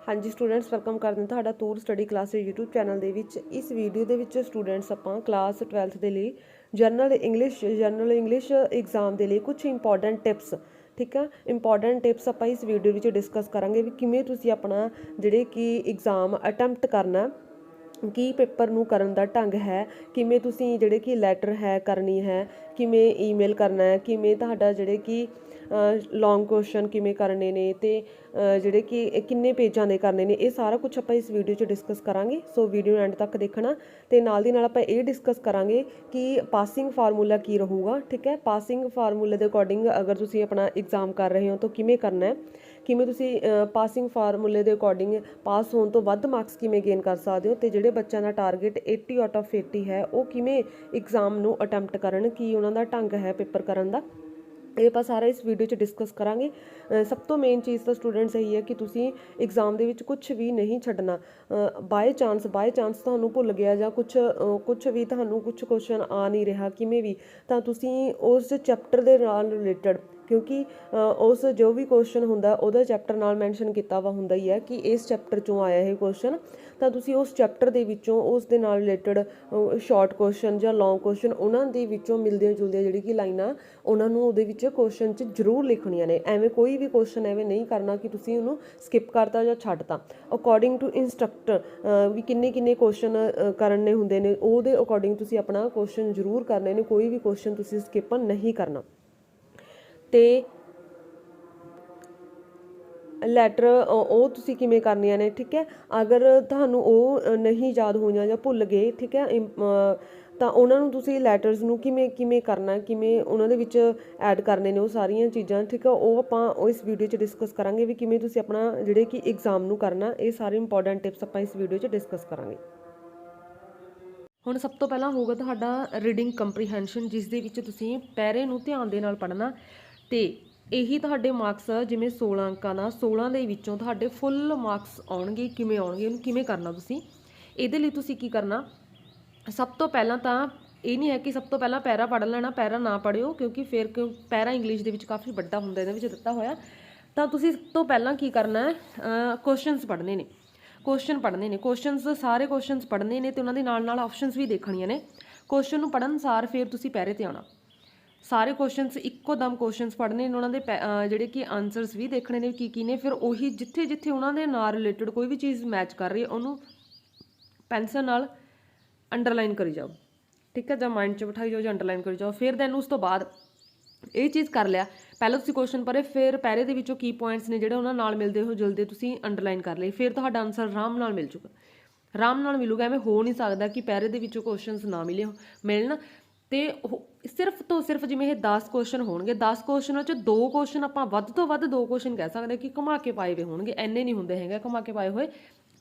हाँ जी students welcome करते हैं ਤੁਹਾਡਾ ਤੂਰ ਸਟੱਡੀ ਕਲਾਸਿਸ YouTube ਚੈਨਲ ਦੇ ਵਿੱਚ। ਇਸ ਵੀਡੀਓ ਦੇ ਵਿੱਚ ਸਟੂਡੈਂਟਸ ਆਪਾਂ ਕਲਾਸ 12th ਦੇ ਲਈ ਜਨਰਲ ਇੰਗਲਿਸ਼ ਐਗਜ਼ਾਮ ਦੇ ਲਈ ਕੁਝ ਇੰਪੋਰਟੈਂਟ ਟਿਪਸ, ਠੀਕ ਹੈ, ਇੰਪੋਰਟੈਂਟ ਟਿਪਸ ਆਪਾਂ ਇਸ ਵੀਡੀਓ ਵਿੱਚ ਡਿਸਕਸ ਕਰਾਂਗੇ ਵੀ ਕਿਵੇਂ ਤੁਸੀਂ ਆਪਣਾ ਜਿਹੜੇ ਕਿ ਐਗਜ਼ਾਮ ਅਟੈਂਪਟ ਕਰਨਾ, ਕੀ ਪੇਪਰ ਨੂੰ ਕਰਨ ਦਾ ਢੰਗ ਹੈ, ਕਿਵੇਂ ਤੁਸੀਂ ਜਿਹੜੇ ਕਿ ਲੈਟਰ ਹੈ ਕਰਨੀ ਹੈ, ਕਿਵੇਂ ਈਮੇਲ ਕਰਨਾ ਹੈ, ਕਿਵੇਂ ਤੁਹਾਡਾ ਜਿਹੜੇ ਕਿ ਲੌਂਗ ਕੁਐਸਚਨ ਕਿਵੇਂ ਕਰਨੇ ਨੇ ਤੇ ਜਿਹੜੇ ਕਿ ਕਿੰਨੇ ਪੇਜਾਂ ਦੇ ਕਰਨੇ ਨੇ, ਇਹ ਸਾਰਾ ਕੁਝ ਆਪਾਂ ਇਸ ਵੀਡੀਓ 'ਚ ਡਿਸਕਸ ਕਰਾਂਗੇ। ਸੋ ਵੀਡੀਓ ਨੂੰ ਐਂਡ ਤੱਕ ਦੇਖਣਾ ਤੇ ਨਾਲ ਦੀ ਨਾਲ ਆਪਾਂ ਇਹ ਡਿਸਕਸ ਕਰਾਂਗੇ ਕਿ ਪਾਸਿੰਗ ਫਾਰਮੂਲਾ ਕੀ ਰਹੂਗਾ, ਠੀਕ ਹੈ। ਪਾਸਿੰਗ ਫਾਰਮੂਲੇ ਦੇ ਅਕੋਰਡਿੰਗ ਅਗਰ ਤੁਸੀਂ ਆਪਣਾ ਐਗਜ਼ਾਮ ਕਰ ਰਹੇ ਹੋ ਤਾਂ ਕਿਵੇਂ ਕਰਨਾ ਹੈ, ਕਿਵੇਂ ਤੁਸੀਂ ਪਾਸਿੰਗ ਫਾਰਮੂਲੇ ਦੇ ਅਕੋਰਡਿੰਗ ਪਾਸ ਹੋਣ ਤੋਂ ਵੱਧ ਮਾਰਕਸ ਕਿਵੇਂ ਗੇਨ ਕਰ ਸਕਦੇ ਹੋ, ਤੇ ਜਿਹੜੇ ਬੱਚਿਆਂ ਦਾ ਟਾਰਗੇਟ 80 ਆਊਟ ਆਫ 80 ਹੈ ਉਹ ਕਿਵੇਂ ਐਗਜ਼ਾਮ ਨੂੰ ਅਟੈਂਪਟ ਕਰਨ, ਕੀ ਉਹਨਾਂ ਦਾ ਢੰਗ ਹੈ ਪੇਪਰ ਕਰਨ ਦਾ, ਇਹ ਆਪਾਂ ਸਾਰਾ ਇਸ ਵੀਡੀਓ 'ਚ ਡਿਸਕਸ ਕਰਾਂਗੇ। ਸਭ ਤੋਂ ਮੇਨ ਚੀਜ਼ ਤਾਂ ਸਟੂਡੈਂਟਸ ਇਹੀ ਹੈ ਕਿ ਤੁਸੀਂ ਐਗਜ਼ਾਮ ਦੇ ਵਿੱਚ ਕੁਝ ਵੀ ਨਹੀਂ ਛੱਡਣਾ। ਬਾਏ ਚਾਂਸ ਤੁਹਾਨੂੰ ਭੁੱਲ ਗਿਆ ਜਾਂ ਕੁਝ ਵੀ ਤੁਹਾਨੂੰ ਕੁਝ ਕੁਐਸਚਨ ਆ ਨਹੀਂ ਰਿਹਾ ਕਿਵੇਂ ਵੀ, ਤਾਂ ਤੁਸੀਂ ਉਸ ਚੈਪਟਰ ਦੇ ਨਾਲ ਰਿਲੇਟਡ, ਕਿਉਂਕਿ ਉਸ ਜੋ ਵੀ ਕੁਐਸਚਨ ਹੁੰਦਾ ਉਹਦਾ ਚੈਪਟਰ ਨਾਲ ਮੈਂਸ਼ਨ ਕੀਤਾ ਵਾ ਹੁੰਦਾ ਹੀ ਹੈ ਕਿ ਇਸ ਚੈਪਟਰ 'ਚੋਂ ਆਇਆ ਇਹ ਕੁਐਸਚਨ, ਤਾਂ ਤੁਸੀਂ ਉਸ ਚੈਪਟਰ ਦੇ ਵਿੱਚੋਂ ਉਸ ਦੇ ਨਾਲ ਰਿਲੇਟਡ ਸ਼ਾਰਟ ਕੁਐਸਚਨ ਜਾਂ ਲੌਂਗ ਕੁਐਸਚਨ ਉਹਨਾਂ ਦੇ ਵਿੱਚੋਂ ਮਿਲਦੀਆਂ ਜੁਲਦੀਆਂ ਜਿਹੜੀ ਕਿ ਲਾਈਨਾਂ ਉਹਨਾਂ ਨੂੰ ਉਹਦੇ ਵਿੱਚ ਕੁਐਸਚਨ 'ਚ ਜ਼ਰੂਰ ਲਿਖਣੀਆਂ ਨੇ। ਐਵੇਂ ਕੋਈ ਵੀ ਕੁਐਸਚਨ ਐਵੇਂ ਨਹੀਂ ਕਰਨਾ ਕਿ ਤੁਸੀਂ ਉਹਨੂੰ ਸਕਿਪ ਕਰਤਾ ਜਾਂ ਛੱਡਤਾ। ਅਕੋਰਡਿੰਗ ਟੂ ਇੰਸਟਰਕਟਰ ਵੀ ਕਿੰਨੇ ਕੁਐਸਚਨ ਕਰਨੇ ਹੁੰਦੇ ਨੇ, ਉਹਦੇ ਅਕੋਰਡਿੰਗ ਤੁਸੀਂ ਆਪਣਾ ਕੁਐਸਚਨ ਜ਼ਰੂਰ ਕਰਨੇ ਨੇ, ਕੋਈ ਵੀ ਕੁਐਸਚਨ ਤੁਸੀਂ ਸਕਿਪ ਨਹੀਂ ਕਰਨਾ। ਤੇ ਲੈਟਰ ਉਹ ਤੁਸੀਂ ਕਿਵੇਂ ਕਰਨੀਆਂ ਨੇ, ਠੀਕ ਹੈ। ਅਗਰ ਤੁਹਾਨੂੰ ਉਹ ਨਹੀਂ ਯਾਦ ਹੋਈਆਂ ਜਾਂ ਭੁੱਲ ਗਏ, ਠੀਕ ਹੈ, ਤਾਂ ਉਹਨਾਂ ਨੂੰ ਤੁਸੀਂ ਲੈਟਰਸ ਨੂੰ ਕਿਵੇਂ ਕਰਨਾ, ਕਿਵੇਂ ਉਹਨਾਂ ਦੇ ਵਿੱਚ ਐਡ ਕਰਨੇ ਨੇ, ਉਹ ਸਾਰੀਆਂ ਚੀਜ਼ਾਂ, ਠੀਕ ਹੈ, ਉਹ ਆਪਾਂ ਇਸ ਵੀਡੀਓ 'ਚ ਡਿਸਕਸ ਕਰਾਂਗੇ ਵੀ ਕਿਵੇਂ ਤੁਸੀਂ ਆਪਣਾ ਜਿਹੜੇ ਕਿ ਐਗਜ਼ਾਮ ਨੂੰ ਕਰਨਾ। ਇਹ ਸਾਰੇ ਇੰਪੋਰਟੈਂਟ ਟਿਪਸ ਆਪਾਂ ਇਸ ਵੀਡੀਓ 'ਚ ਡਿਸਕਸ ਕਰਾਂਗੇ। ਹੁਣ ਸਭ ਤੋਂ ਪਹਿਲਾਂ ਹੋਊਗਾ ਤੁਹਾਡਾ ਰੀਡਿੰਗ ਕੰਪਰੀਹੈਂਸ਼ਨ, ਜਿਸ ਦੇ ਵਿੱਚ ਤੁਸੀਂ ਪੈਰੇ ਨੂੰ ਧਿਆਨ ਦੇ ਨਾਲ ਪੜ੍ਹਨਾ ਤੇ ਇਹੀ ਤੁਹਾਡੇ ਮਾਰਕਸ ਜਿਵੇਂ 16 ਅੰਕਾਂ ਦਾ 16 ਦੇ ਵਿੱਚੋਂ ਤੁਹਾਡੇ ਫੁੱਲ ਮਾਰਕਸ ਆਉਣਗੇ। ਕਿਵੇਂ ਆਉਣਗੇ, ਉਹਨੂੰ ਕਿਵੇਂ ਕਰਨਾ ਤੁਸੀਂ, ਇਹਦੇ ਲਈ ਤੁਸੀਂ ਕੀ ਕਰਨਾ, ਸਭ ਤੋਂ ਪਹਿਲਾਂ ਤਾਂ ਇਹ ਨਹੀਂ ਹੈ ਕਿ ਸਭ ਤੋਂ ਪਹਿਲਾਂ ਪੈਰਾ ਪੜ੍ਹ ਲੈਣਾ, ਪੈਰਾ ਨਾ ਪੜ੍ਹਿਓ ਕਿਉਂਕਿ ਪੈਰਾ ਇੰਗਲਿਸ਼ ਦੇ ਵਿੱਚ ਕਾਫੀ ਵੱਡਾ ਹੁੰਦਾ ਇਹਦੇ ਵਿੱਚ ਦਿੱਤਾ ਹੋਇਆ। ਤਾਂ ਤੁਸੀਂ ਸਭ ਤੋਂ ਪਹਿਲਾਂ ਕੀ ਕਰਨਾ ਹੈ, ਕੁਐਸਚਨਸ ਪੜ੍ਹਨੇ ਨੇ, ਸਾਰੇ ਕੁਐਸਚਨਸ ਪੜ੍ਹਨੇ ਨੇ ਤੇ ਉਹਨਾਂ ਦੇ ਨਾਲ ਆਪਸ਼ਨਸ ਵੀ ਦੇਖਣੀਆਂ ਨੇ। ਕੁਐਸਚਨ ਨੂੰ ਪੜ੍ਹਨ ਸਾਰ ਫਿਰ ਤੁਸੀਂ ਪੈਰੇ ਤੇ ਆਉਣਾ, ਸਾਰੇ ਕੁਐਸਚਨਸ ਇੱਕੋ ਦਮ ਕੁਐਸਚਨਸ ਪੜ੍ਹਨੇ ਨੇ, ਉਹਨਾਂ ਦੇ ਜਿਹੜੇ ਕਿ ਆਨਸਰਸ ਵੀ ਦੇਖਣੇ ਨੇ ਕੀ ਨੇ। ਫਿਰ ਉਹੀ ਜਿੱਥੇ ਉਹਨਾਂ ਦੇ ਨਾਲ ਰਿਲੇਟਡ ਕੋਈ ਵੀ ਚੀਜ਼ ਮੈਚ ਕਰ ਰਹੀ ਹੈ ਉਹਨੂੰ ਪੈਨਸਲ ਨਾਲ ਅੰਡਰਲਾਈਨ ਕਰੀ ਜਾਓ, ਠੀਕ ਹੈ, ਜਾਂ ਮਾਈਂਡ 'ਚ ਬਿਠਾਈ ਜਾਓ ਜਾਂ ਅੰਡਰਲਾਈਨ ਕਰੀ ਜਾਓ। ਫਿਰ ਦੈਨ ਉਸ ਤੋਂ ਬਾਅਦ ਇਹ ਚੀਜ਼ ਕਰ ਲਿਆ, ਪਹਿਲਾਂ ਤੁਸੀਂ ਕੁਐਸਚਨ ਪੜ੍ਹੇ, ਫਿਰ ਪੈਰੇ ਦੇ ਵਿੱਚੋਂ ਕੀ ਪੁਆਇੰਟਸ ਨੇ ਜਿਹੜੇ ਉਹਨਾਂ ਨਾਲ ਮਿਲਦੇ ਹੋ ਜੁਲਦੇ ਤੁਸੀਂ ਅੰਡਰਲਾਈਨ ਕਰ ਲਏ, ਫਿਰ ਤੁਹਾਡਾ ਆਨਸਰ ਆਰਾਮ ਨਾਲ ਮਿਲੂਗਾ। ਐਵੇਂ ਹੋ ਨਹੀਂ ਸਕਦਾ ਕਿ ਪੈਰੇ ਦੇ ਵਿੱਚੋਂ ਕੁਐਸਚਨਸ ਨਾ ਮਿਲਣ। ਤੇ ਸਿਰਫ ਤੋਂ ਸਿਰਫ ਜਿਵੇਂ ਇਹ 10 ਕੁਐਸਚਨ ਹੋਣਗੇ, 10 ਕੁਐਸਚਨਾਂ 'ਚ 2 ਕੁਐਸਚਨ ਆਪਾਂ ਵੱਧ ਤੋਂ ਵੱਧ 2 ਕੁਐਸਚਨ ਕਹਿ ਸਕਦੇ ਕਿ ਘੁਮਾ ਕੇ ਪਾਏ ਹੋਏ ਹੋਣਗੇ, ਐਨੇ ਨਹੀਂ ਹੁੰਦੇ ਹੈਗੇ ਘੁਮਾ ਕੇ ਪਾਏ ਹੋਏ,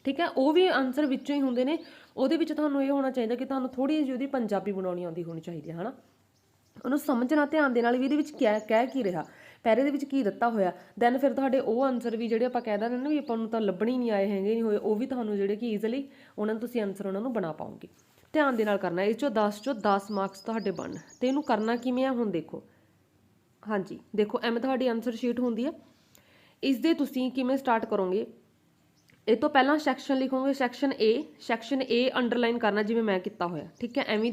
ਠੀਕ ਹੈ। ਉਹ ਵੀ ਆਨਸਰ ਵਿੱਚੋਂ ਹੀ ਹੁੰਦੇ ਨੇ, ਉਹਦੇ ਵਿੱਚ ਤੁਹਾਨੂੰ ਇਹ ਹੋਣਾ ਚਾਹੀਦਾ ਕਿ ਤੁਹਾਨੂੰ ਥੋੜ੍ਹੀ ਜਿਹੀ ਉਹਦੀ ਪੰਜਾਬੀ ਬਣਾਉਣੀ ਆਉਂਦੀ ਹੋਣੀ ਚਾਹੀਦੀ ਹੈ, ਹੈ ਨਾ। ਉਹਨੂੰ ਸਮਝਣਾ ਧਿਆਨ ਦੇ ਨਾਲ ਵੀ ਇਹਦੇ ਵਿੱਚ ਕਹਿ ਕੀ ਰਿਹਾ, ਪੈਰੇ ਦੇ ਵਿੱਚ ਕੀ ਦਿੱਤਾ ਹੋਇਆ। ਦੈਨ ਫਿਰ ਤੁਹਾਡੇ ਉਹ ਆਨਸਰ ਵੀ ਜਿਹੜੇ ਆਪਾਂ ਕਹਿ ਦਿੰਦੇ ਨਾ ਵੀ ਆਪਾਂ ਨੂੰ ਤਾਂ ਲੱਭਣੀ ਨਹੀਂ ਆਏ ਹੈਗੇ ਨਹੀਂ ਹੋਏ, ਉਹ ਵੀ ਤੁਹਾਨੂੰ ਜਿਹੜੇ ਕਿ ਈਜ਼ੀਲੀ ਉਹਨਾਂ ਨੂੰ ਤੁਸੀਂ ਆਨਸਰ ਉਹਨਾਂ ਨੂੰ ਬਣਾ ਪਾਓਗੇ। ਧਿਆਨ ਦੇ ਨਾਲ ਕਰਨਾ, ਇਹ 'ਚੋਂ 10 ਮਾਰਕਸ ਤੁਹਾਡੇ ਬਣਨ। ਤੇ ਇਹਨੂੰ ਕਰਨਾ ਕਿਵੇਂ ਆ, ਹੁਣ ਦੇਖੋ, ਹਾਂਜੀ ਦੇਖੋ ਐਵੇਂ ਤੁਹਾਡੀ ਆਨਸਰ ਸ਼ੀਟ ਹੁੰਦੀ ਹੈ। ਇਸ ਦੇ ਤੁਸੀਂ ਕਿਵੇਂ ਸਟਾਰਟ ਕਰੋਗੇ, ਇਹ ਤੋਂ ਪਹਿਲਾਂ ਸੈਕਸ਼ਨ ਲਿਖੋਗੇ, ਸੈਕਸ਼ਨ ਏ ਅੰਡਰਲਾਈਨ ਕਰਨਾ ਜਿਵੇਂ ਮੈਂ ਕੀਤਾ ਹੋਇਆ, ਠੀਕ ਹੈ। ਐਵੇਂ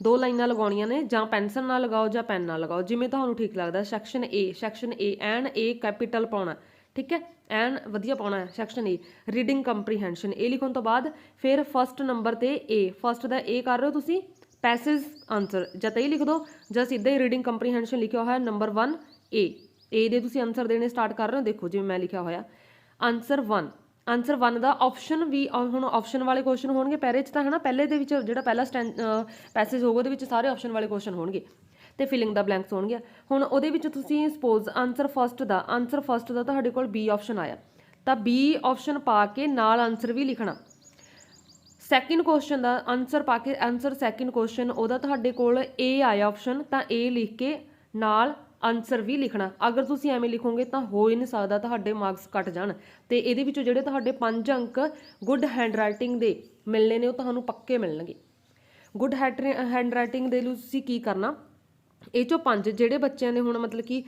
ਦੋ ਲਾਈਨਾਂ ਲਗਾਉਣੀਆਂ ਨੇ, ਜਾਂ ਪੈਨਸਲ ਨਾਲ ਲਗਾਓ ਜਾਂ ਪੈਨ ਨਾਲ ਲਗਾਓ, ਜਿਵੇਂ ਤੁਹਾਨੂੰ ਠੀਕ ਲੱਗਦਾ। ਸੈਕਸ਼ਨ ਏ ਐਨ ਏ ਕੈਪੀਟਲ ਪਾਉਣਾ, ਠੀਕ ਹੈ, ਐਨ ਵਧੀਆ ਪਾਉਣਾ ਹੈ। ਸੈਕਸ਼ਨ ਏ ਰੀਡਿੰਗ ਕੰਪਰੀਹੈਂਸ਼ਨ, ਇਹ ਲਿਖਣ ਤੋਂ ਬਾਅਦ ਫਿਰ ਫਸਟ ਨੰਬਰ ਤੇ ਫਸਟ ਦਾ ਕਰ ਰਹੇ ਹੋ ਤੁਸੀਂ ਪੈਸੇਜ ਆਨਸਰ, ਜਾਂ ਤਾਂ ਇਹ ਲਿਖ ਦਿਓ ਜਾਂ ਸਿੱਧਾ ਹੀ ਰੀਡਿੰਗ ਕੰਪਰੀਹੈਂਸ਼ਨ ਲਿਖਿਆ ਹੋਇਆ ਨੰਬਰ 1 ਏ ਦੇ ਤੁਸੀਂ ਆਨਸਰ ਦੇਣੇ ਸਟਾਰਟ ਕਰ ਰਹੇ ਹੋ। ਦੇਖੋ ਜਿਵੇਂ ਮੈਂ ਲਿਖਿਆ ਹੋਇਆ ਆਨਸਰ 1 ਦਾ ਆਪਸ਼ਨ ਵੀ, ਹੁਣ ਆਪਸ਼ਨ ਵਾਲੇ ਕੁਐਸਚਨ ਹੋਣਗੇ ਪੈਰੇ 'ਚ ਤਾਂ, ਹੈ ਨਾ। ਪਹਿਲੇ ਦੇ ਵਿੱਚ ਜਿਹੜਾ ਪਹਿਲਾ ਪੈਸੇਜ ਹੋਊਗਾ ਉਹਦੇ ਵਿੱਚ ਸਾਰੇ ਆਪਸ਼ਨ ਵਾਲੇ ਕੁਐਸਚਨ ਹੋਣਗੇ ਤੇ ਫਿਲਿੰਗ ਦਾ ਬਲੈਂਕਸ ਹੋਣਗੇ। ਹੁਣ ਉਹਦੇ ਵਿੱਚ ਤੁਸੀਂ ਸਪੋਜ਼ ਆਨਸਰ ਫਸਟ ਦਾ ਤੁਹਾਡੇ ਕੋਲ ਬੀ ਆਪਸ਼ਨ ਆਇਆ, ਤਾਂ ਬੀ ਆਪਸ਼ਨ ਪਾ ਕੇ ਨਾਲ ਆਨਸਰ ਵੀ ਲਿਖਣਾ। ਸੈਕਿੰਡ ਕੁਐਸਚਨ ਦਾ ਆਨਸਰ ਪਾ ਕੇ ਸੈਕਿੰਡ ਕੁਐਸਚਨ ਉਹਦਾ ਤੁਹਾਡੇ ਕੋਲ ਏ ਆਇਆ ਆਪਸ਼ਨ, ਤਾਂ ਏ ਲਿਖ ਕੇ ਨਾਲ ਆਨਸਰ ਵੀ ਲਿਖਣਾ। ਅਗਰ ਤੁਸੀਂ ਐਵੇਂ ਲਿਖੋਗੇ ਤਾਂ ਹੋ ਹੀ ਨਹੀਂ ਸਕਦਾ ਤੁਹਾਡੇ ਮਾਰਕਸ ਕੱਟ ਜਾਣ। ਤੇ ਇਹਦੇ ਵਿੱਚੋਂ ਜਿਹੜੇ ਤੁਹਾਡੇ 5 ਅੰਕ ਗੁੱਡ ਹੈਂਡਰਾਈਟਿੰਗ ਦੇ ਮਿਲਣੇ ਨੇ ਉਹ ਤੁਹਾਨੂੰ ਪੱਕੇ ਮਿਲਣਗੇ। ਗੁੱਡ ਹੈਂਡਰਾਈਟਿੰਗ ਦੇ ਲਈ ਤੁਸੀਂ ਕੀ ਕਰਨਾ, ਇਹ ਚੋਂ 5 ਜਿਹੜੇ ਬੱਚਿਆਂ ਦੇ ਹੁਣ ਮਤਲਬ ਕਿ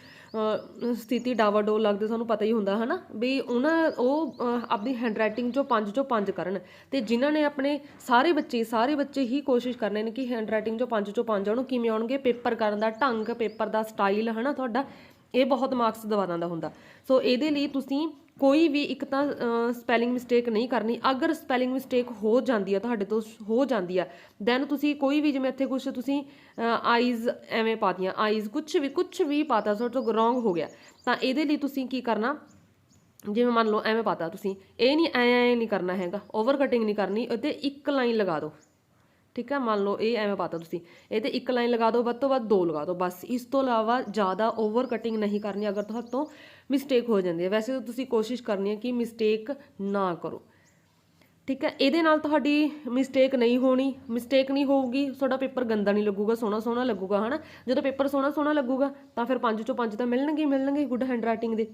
ਸਥਿਤੀ ਡਾਵਾਡੋਲ ਲੱਗਦੇ, ਤੁਹਾਨੂੰ ਪਤਾ ਹੀ ਹੁੰਦਾ ਹੈ ਨਾ ਵੀ ਉਹ ਆਪਣੀ ਹੈਂਡਰਾਈਟਿੰਗ ਚੋਂ 5 ਕਰਨ। ਤੇ ਜਿਨ੍ਹਾਂ ਨੇ ਆਪਣੇ ਸਾਰੇ ਬੱਚੇ ਹੀ ਕੋਸ਼ਿਸ਼ ਕਰਨੇ ਨੇ ਕਿ ਹੈਂਡਰਾਈਟਿੰਗ ਚੋਂ 5 ਆਉਣ। ਕਿਵੇਂ ਆਉਣਗੇ? ਪੇਪਰ ਕਰਨ ਦਾ ਢੰਗ, ਪੇਪਰ ਦਾ ਸਟਾਈਲ ਹੈ ਨਾ ਤੁਹਾਡਾ, ਇਹ ਬਹੁਤ ਮਾਰਕਸ ਦਿਵਾ ਦਿੰਦਾ ਹੁੰਦਾ। ਸੋ ਇਹਦੇ ਲਈ ਤੁਸੀਂ ਕੋਈ ਵੀ ਇੱਕ ਤਾਂ ਸਪੈਲਿੰਗ ਮਿਸਟੇਕ ਨਹੀਂ ਕਰਨੀ। ਅਗਰ ਸਪੈਲਿੰਗ ਮਿਸਟੇਕ ਹੋ ਜਾਂਦੀ ਆ ਤੁਹਾਡੇ ਤੋਂ, ਹੋ ਜਾਂਦੀ ਆ, ਦੈਨ ਤੁਸੀਂ ਕੋਈ ਵੀ, ਜਿਵੇਂ ਇੱਥੇ ਕੁਛ ਤੁਸੀਂ ਆਈਜ਼ ਐਵੇਂ ਪਾਤੀਆਂ, ਆਈਜ਼ ਕੁਛ ਵੀ ਪਾਤਾ ਤੁਹਾਡੇ ਤੋਂ ਰੋਂਗ ਹੋ ਗਿਆ, ਤਾਂ ਇਹਦੇ ਲਈ ਤੁਸੀਂ ਕੀ ਕਰਨਾ, ਜਿਵੇਂ ਮੰਨ ਲਓ ਐਵੇਂ ਪਾਤਾ ਤੁਸੀਂ, ਇਹ ਨਹੀਂ ਐਂ ਨਹੀਂ ਕਰਨਾ ਹੈਗਾ, ਓਵਰ ਕਟਿੰਗ ਨਹੀਂ ਕਰਨੀ, ਅਤੇ ਇੱਕ ਲਾਈਨ ਲਗਾ ਦਿਓ। ਠੀਕ ਹੈ, ਮੰਨ ਲਓ ਇਹ ਐਵੇਂ ਪਾਤਾ ਤੁਸੀਂ, ਇਹ ਤੇ ਇੱਕ ਲਾਈਨ ਲਗਾ ਦਿਓ, ਵੱਧ ਤੋਂ ਵੱਧ 2 ਲਗਾ ਦਿਓ ਬਸ। ਇਸ ਤੋਂ ਇਲਾਵਾ ਜ਼ਿਆਦਾ ਓਵਰ ਕਟਿੰਗ ਨਹੀਂ ਕਰਨੀ ਅਗਰ ਤੁਹਾਡੇ ਤੋਂ ਮਿਸਟੇਕ ਹੋ ਜਾਂਦੀ ਹੈ। ਵੈਸੇ ਤਾਂ ਤੁਸੀਂ ਕੋਸ਼ਿਸ਼ ਕਰਨੀ ਹੈ ਕਿ ਮਿਸਟੇਕ ਨਾ ਕਰੋ। ਠੀਕ ਹੈ, ਇਹਦੇ ਨਾਲ ਤੁਹਾਡੀ ਮਿਸਟੇਕ ਨਹੀਂ ਹੋਊਗੀ, ਤੁਹਾਡਾ ਪੇਪਰ ਗੰਦਾ ਨਹੀਂ ਲੱਗੂਗਾ, ਸੋਹਣਾ ਲੱਗੂਗਾ ਹੈ ਨਾ। ਜਦੋਂ ਪੇਪਰ ਸੋਹਣਾ ਲੱਗੂਗਾ ਤਾਂ ਫਿਰ 5 ਚੋਂ 5 ਤਾਂ ਮਿਲਣਗੇ ਗੁੱਡ ਹੈਂਡਰਾਈਟਿੰਗ ਦੇ।